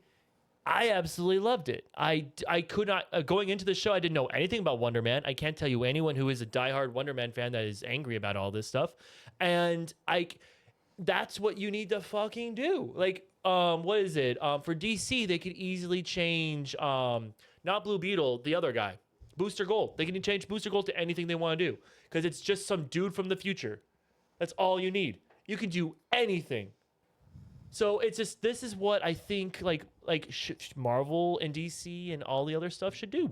absolutely loved it. I could not, going into the show, I didn't know anything about Wonder Man. I can't tell you anyone who is a diehard Wonder Man fan that is angry about all this stuff. And that's what you need to fucking do. Like, what is it? For DC, they could easily change, not Blue Beetle, the other guy, Booster Gold. They can change Booster Gold to anything they want to do because it's just some dude from the future. That's all you need. You can do anything. So it's just, this is what I think like Marvel and DC and all the other stuff should do.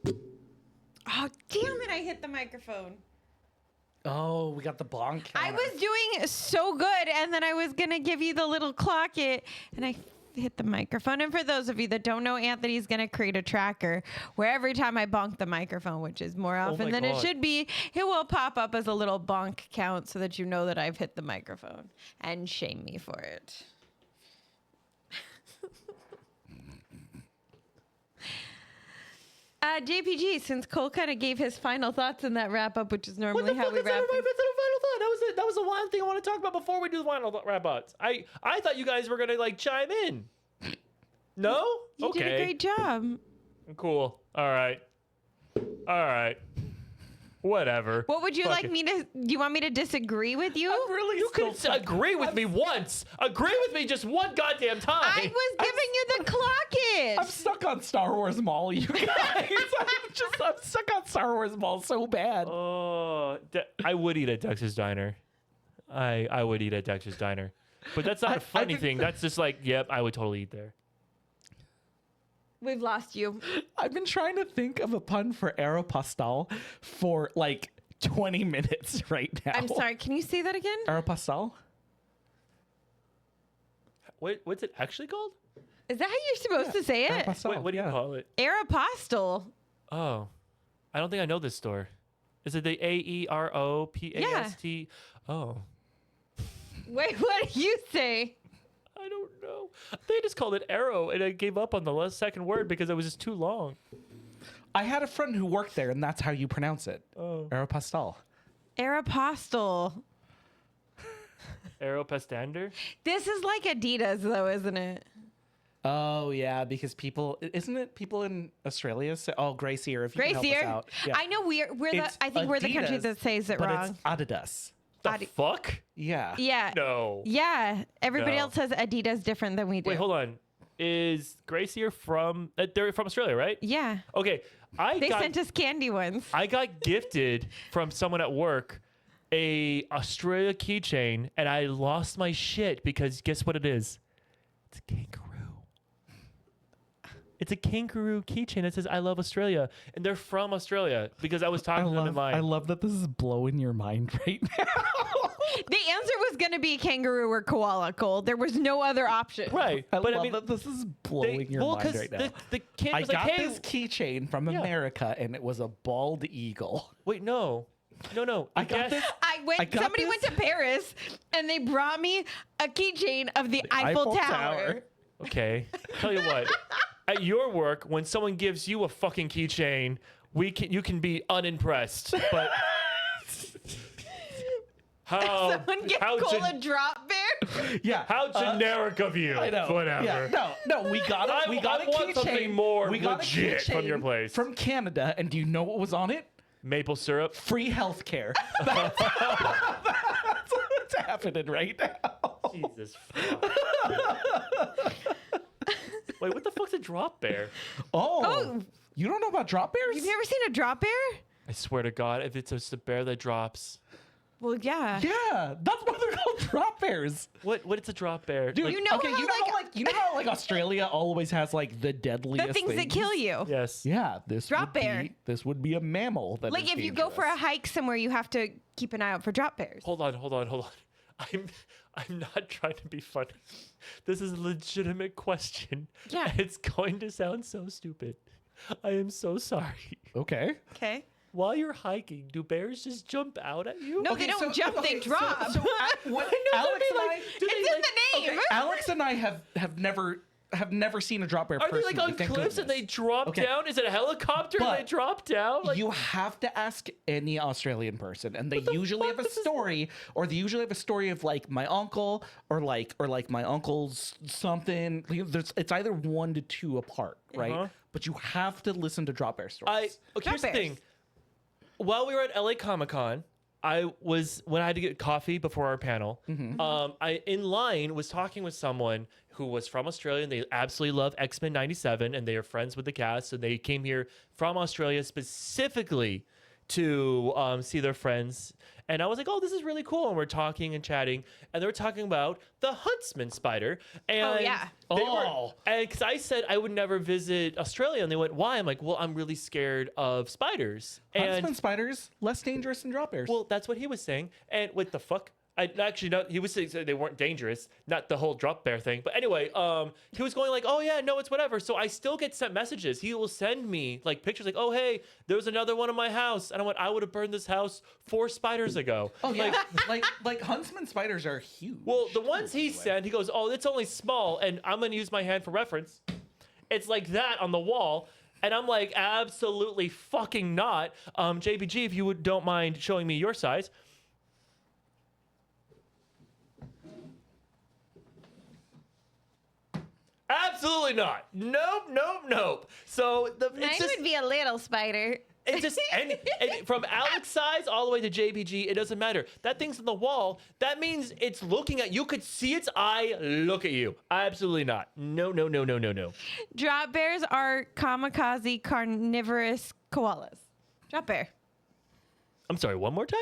Oh, damn it. I hit the microphone. Oh, we got the bonk. I was doing so good, and then I was gonna give you the little clock it, and I hit the microphone. And for those of you that don't know, Anthony's gonna create a tracker where every time I bonk the microphone, which is more often my than it God. should be, it will pop up as a little bonk count so that you know that I've hit the microphone and shame me for it. JPG, since Cole kind of gave his final thoughts in that wrap up, which is normally how we wrap final things. thought? That was it. That was the one thing I want to talk about before we do the final wrap ups. I thought you guys were gonna like chime in. No? You okay. did a great job. Cool. All right. Whatever. What would you Fuck like it. me to? Do you want me to disagree with you? You could agree with me once. Agree with me just one goddamn time. I was giving you the clock it. I'm stuck on Star Wars Mall, you guys. I'm stuck on Star Wars Mall so bad. Oh, I would eat at Dexter's Diner. I would eat at Dexter's Diner. But that's not a funny thing. That's just like, yep, I would totally eat there. We've lost you. I've been trying to think of a pun for Aeropostale for like 20 minutes right now. I'm sorry. Can you say that again? Aeropostale? What's it actually called? Is that how you're supposed to say it? Aeropostale, What do you call it? Aeropostale. Oh, I don't think I know this store. Is it the AEROPAST? Oh, Wait, what do you say? I don't know. They just called it Arrow, and I gave up on the second word because it was just too long. I had a friend who worked there, and that's how you pronounce it. Oh. Aeropostale. Aeropostale. Aeropastander? This is like Adidas, though, isn't it? Oh, yeah, because isn't it people in Australia say, oh, Gracier, if you can help us Gracier. out. Yeah. I know we're the. It's I think we're the country Adidas, that says it but wrong. it's Adidas. The fuck? Yeah. Yeah. No. Yeah. Everybody No. else says Adidas different than we do. Wait, hold on. Is Gracier from? They're from Australia, right? Yeah. Okay. They sent us candy ones. I got gifted from someone at work a Australia keychain, and I lost my shit because guess what it is? It's a kangaroo. It's a kangaroo keychain that says "I love Australia," and they're from Australia because I was talking to them in line. I love that this is blowing your mind right now. The answer was going to be kangaroo or koala, Cole. There was no other option. Right, I but love I mean, that this is blowing your mind 'cause right now. the kid I was got like, "Hey, this keychain from Yeah. America, and it was a bald eagle. wait, no." I got this. Somebody went to Paris and they brought me a keychain of the Eiffel Tower. Okay, tell you what. At your work, when someone gives you a fucking keychain, you can be unimpressed. But how Someone gets how Cole gen- a drop bear. Yeah. how generic of you? I know. Whatever. Yeah, no, we got it. I- We got I a want keychain. something more we got legit a from your keychain place. from Canada, and do you know what was on it? Maple syrup. Free healthcare. That's what's happening right now. Jesus. Fuck. Wait, what the fuck's a drop bear? Oh, you don't know about drop bears? You've never seen a drop bear? I swear to God, if it's just a bear that drops. Well, yeah. Yeah, that's why they're called drop bears. What? It's a drop bear? Dude, Like- You know okay, how, you know how Australia always has like the deadliest The things that kill you. Yes. Yeah, Drop bear. This would be a mammal. That Like is if you go for a dangerous. hike somewhere, you have to keep an eye out for drop bears. Hold on. I'm not trying to be funny. This is a legitimate question. Yeah. It's going to sound so stupid. I am so sorry. Okay. Okay. While you're hiking, do bears just jump out at you? No, they don't jump, they drop. What I Alex mean, and like, I, do It's they, in the name. Alex and I have never seen a drop bear. Are they like personally, on thank cliffs and they goodness. drop Okay. down? Is it a helicopter and they But drop down? Like, You have to ask any Australian person, and they usually have a fuck? This is- story, or they usually have a story of like my uncle, or like my uncle's something. It's either 1 to 2 apart, right? Uh-huh. But you have to listen to drop bear stories. Here's the bears. thing. While we were at LA Comic Con, when I had to get coffee before our panel, I in line was talking with someone who was from Australia and they absolutely love X-Men 97 and they are friends with the cast and they came here from Australia specifically to see their friends. And I was like, oh, this is really cool. And we're talking and chatting. And they were talking about the huntsman spider. And Oh, yeah. and because I said I would never visit Australia. And they went, why? I'm like, well, I'm really scared of spiders. Huntsman And spiders less dangerous than drop bears. well, that's what he was saying. And what the fuck? I actually no, he was saying they weren't dangerous, not the whole drop bear thing. But anyway, he was going like, "Oh yeah, no, it's whatever." So I still get sent messages. He will send me like pictures, like, "Oh hey, there's another one in my house," and I went, "I would have burned this house 4 spiders ago." oh yeah, like huntsman spiders are huge. Well, the ones he sent, he goes, "Oh, it's only small," and I'm gonna use my hand for reference. It's like that on the wall. And I'm like, absolutely fucking not. JBG, if you don't mind showing me your size. Absolutely not. Nope. So Mine would be a little spider. it's just and from Alex's size all the way to JPG, it doesn't matter. That thing's on the wall. That means it's looking at you. Could see its eye look at you. Absolutely not. No. Drop bears are kamikaze carnivorous koalas. Drop bear. I'm sorry. One more time.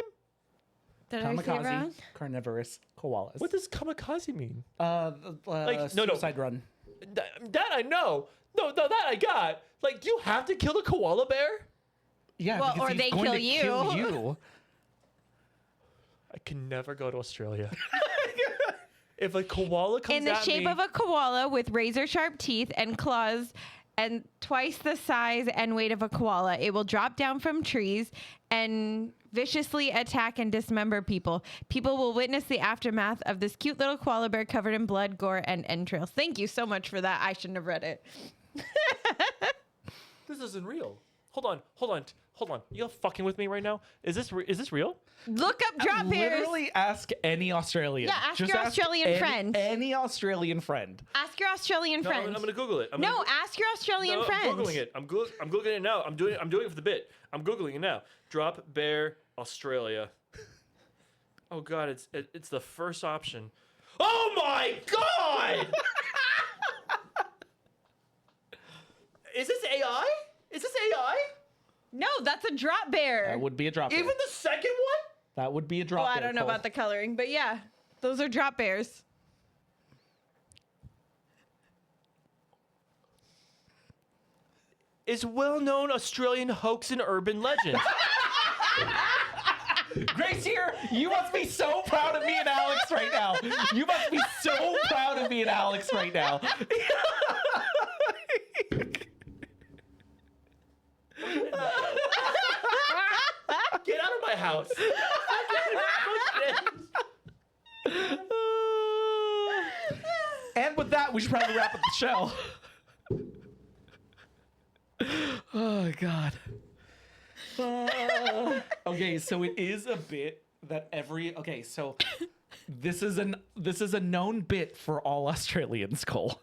Did I say it wrong? Carnivorous koalas. What does kamikaze mean? Like no. suicide run. That I know. No, that I got. Like, do you have to kill the koala bear? Yeah, Well, because or he's they going kill to you. kill you. I can never go to Australia. If a koala comes In the at shape me, of a koala with razor sharp teeth and claws and twice the size and weight of a koala, it will drop down from trees and viciously attack and dismember people. People will witness the aftermath of this cute little koala bear covered in blood, gore, and entrails. Thank you so much for that. I shouldn't have read it. this isn't real. Hold on. You fucking with me right now? Is this real? Look up drop bears. Literally ask any Australian. Yeah, ask your Australian friend. Any Australian friend. Ask your Australian No, friend. I'm gonna Google it. Ask your Australian friend. I'm Googling it. I'm Googling it now. I'm doing it for the bit. I'm Googling it now. Drop bear Australia. Oh god, it's the first option. Oh my god! Is this AI? Is this AI? No, that's a drop bear. That would be a drop bear. Even the second one? That would be a drop Well, bear. I don't know Cole. about the coloring, but yeah, those are drop bears. Is well-known Australian hoax and urban legend. Grace here, you must be so proud of me and Alex right now. You must be so proud of me and Alex right now. Get out of my house. And with that, we should probably wrap up the show. Oh God. Okay, so it is a bit that so this is a known bit for all Australians, Cole.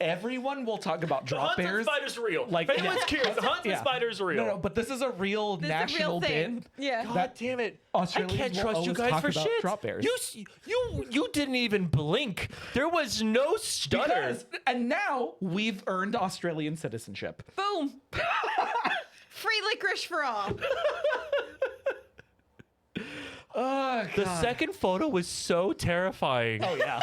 Everyone will talk about The drop huntsman bears. spider's real. Like, If anyone's yeah. curious, the huntsman Yeah. spider's real. No, but this is a real This is a national real thing. bit. Yeah. God that damn it. Australians I can't will trust you always guys talk for about shit. drop bears. You didn't even blink. There was no stutter. And now we've earned Australian citizenship. Boom. Free licorice for all. Oh, The second photo was so terrifying. Oh yeah.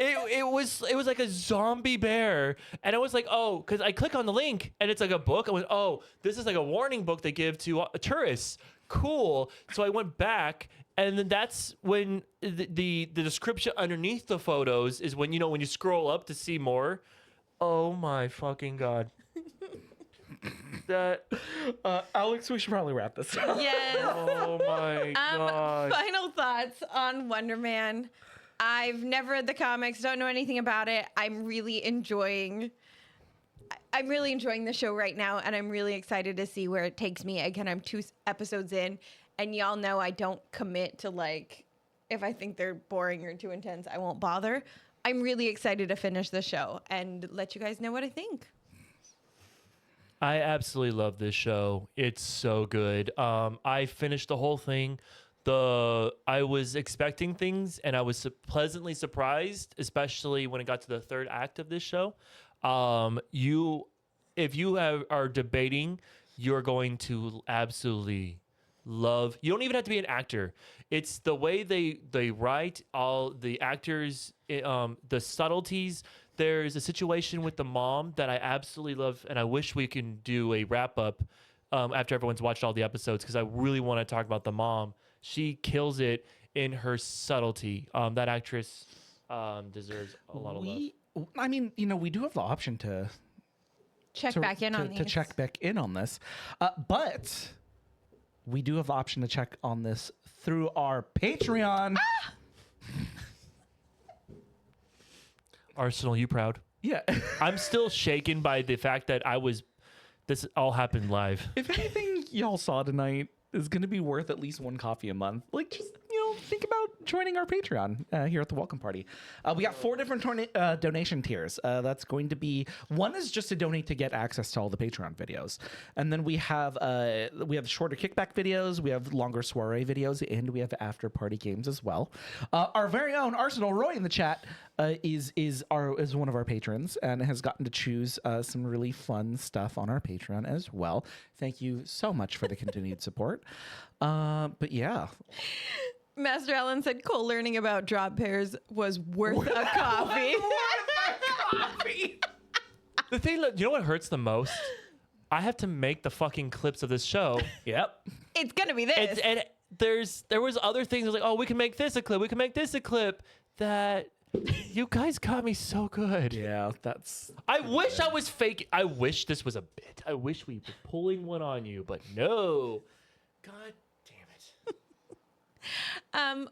It was like a zombie bear, and I was like, oh, because I click on the link and it's like a book. I went, oh, this is like a warning book they give to tourists. Cool. So I went back, and then that's when the description underneath the photos is when when you scroll up to see more. Oh my fucking god. That. Alex, we should probably wrap this up. Yes. Oh my god. Final thoughts on Wonderman. I've never read the comics, don't know anything about it. I'm really enjoying the show right now, and I'm really excited to see where it takes me. Again, I'm 2 episodes in, and y'all know I don't commit to if I think they're boring or too intense, I won't bother. I'm really excited to finish the show and let you guys know what I think. I absolutely love this show. It's so good. I finished the whole thing. I was expecting things, and I was pleasantly surprised, especially when it got to the 3rd act of this show. If you are debating, you're going to absolutely love. You don't even have to be an actor. It's the way they write, all the actors, the subtleties. There's a situation with the mom that I absolutely love, and I wish we can do a wrap up after everyone's watched all the episodes, because I really want to talk about the mom. She kills it in her subtlety. That actress deserves a lot of love. I mean, we do have the option to Check back in on to these. check back in on this, but we do have the option to check on this through our Patreon. Arsenal, you proud? Yeah. I'm still shaken by the fact that this all happened live. If anything y'all saw tonight is going to be worth at least one coffee a month, like, just think about joining our Patreon here at the Welcome Party. We got 4 different donation tiers. That's going to be, one is just to donate to get access to all the Patreon videos, and then we have shorter kickback videos, we have longer soiree videos, and we have after party games as well. Our very own Arsenal Roy in the chat is one of our patrons and has gotten to choose some really fun stuff on our Patreon as well. Thank you so much for the continued support. But yeah. Master Allen said Cole learning about drop pairs was worth a coffee. The thing that, you know what hurts the most? I have to make the fucking clips of this show. Yep. It's gonna be this. And there was other things like, oh, we can make this a clip. We can make this a clip. That you guys got me so good. Yeah, that's. I wish I was fake. I wish this was a bit. I wish we were pulling one on you, but no. God damn it.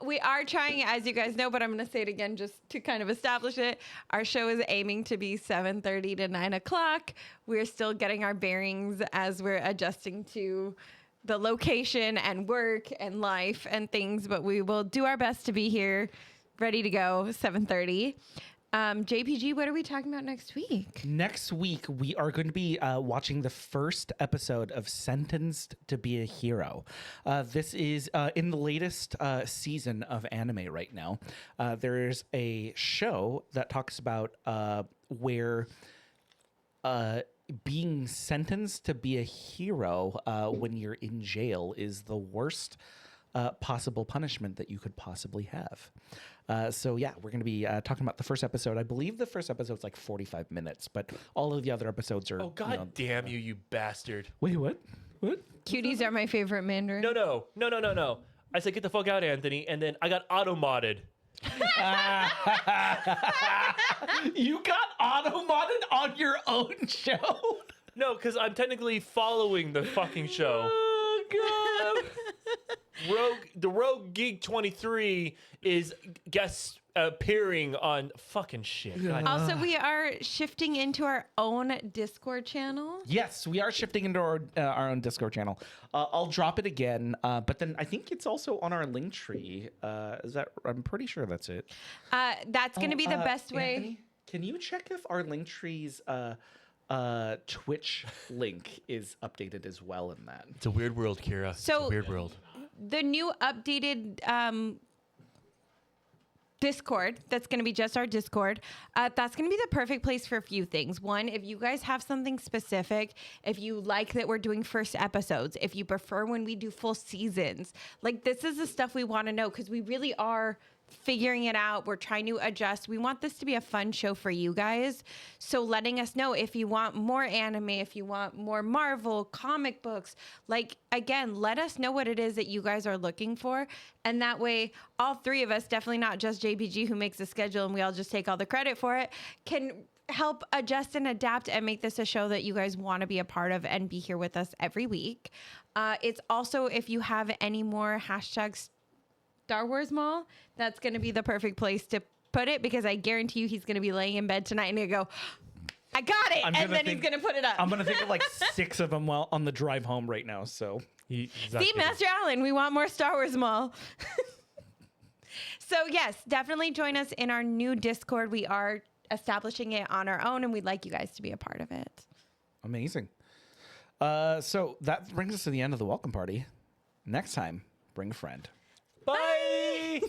We are trying, as you guys know, but I'm going to say it again just to kind of establish it. Our show is aiming to be 7:30 to 9 o'clock. We're still getting our bearings as we're adjusting to the location and work and life and things, but we will do our best to be here ready to go 7:30. JPG, what are we talking about next week? Next week, we are going to be watching the first episode of Sentenced to Be a Hero. This is in the latest season of anime right now. There's a show that talks about where being sentenced to be a hero when you're in jail is the worst possible punishment that you could possibly have. So yeah, we're going to be talking about the first episode. I believe the first episode's like 45 minutes, but all of the other episodes are. Oh, God damn you, you bastard. Wait, what? What? Cuties are my favorite Mandarin. No. I said, get the fuck out, Anthony. And then I got auto-modded. You got auto-modded on your own show? No, because I'm technically following the fucking show. Oh, God. The Rogue Geek 23 is guest appearing on fucking shit. God. Also, we are shifting into our own Discord channel. Yes, we are shifting into our own Discord channel. I'll drop it again, but then I think it's also on our link tree. Is that? I'm pretty sure that's it. That's going to be the best way. Anthony, can you check if our link tree's Twitch link is updated as well in that? It's a weird world, Kira. So- it's a weird world. The new updated Discord, that's going to be just our Discord. That's going to be the perfect place for a few things. One, if you guys have something specific, if you like that we're doing first episodes, if you prefer when we do full seasons, like this is the stuff we want to know because we really are figuring it out. We're trying to adjust. We want this to be a fun show for you guys. So letting us know if you want more anime, if you want more Marvel, comic books, like again, let us know what it is that you guys are looking for. And that way, all three of us, definitely not just JPG who makes the schedule and we all just take all the credit for it, can help adjust and adapt and make this a show that you guys want to be a part of and be here with us every week. It's also, if you have any more hashtags Star Wars Mall, that's going to be the perfect place to put it because I guarantee you he's going to be laying in bed tonight and he'll go, I got it. And then he's going to put it up. I'm going to think of like 6 of them while on the drive home right now. So See, Master Allen, we want more Star Wars Mall. So yes, definitely join us in our new Discord. We are establishing it on our own and we'd like you guys to be a part of it. amazing. So that brings us to the end of the welcome party. Next time, bring a friend. Bye.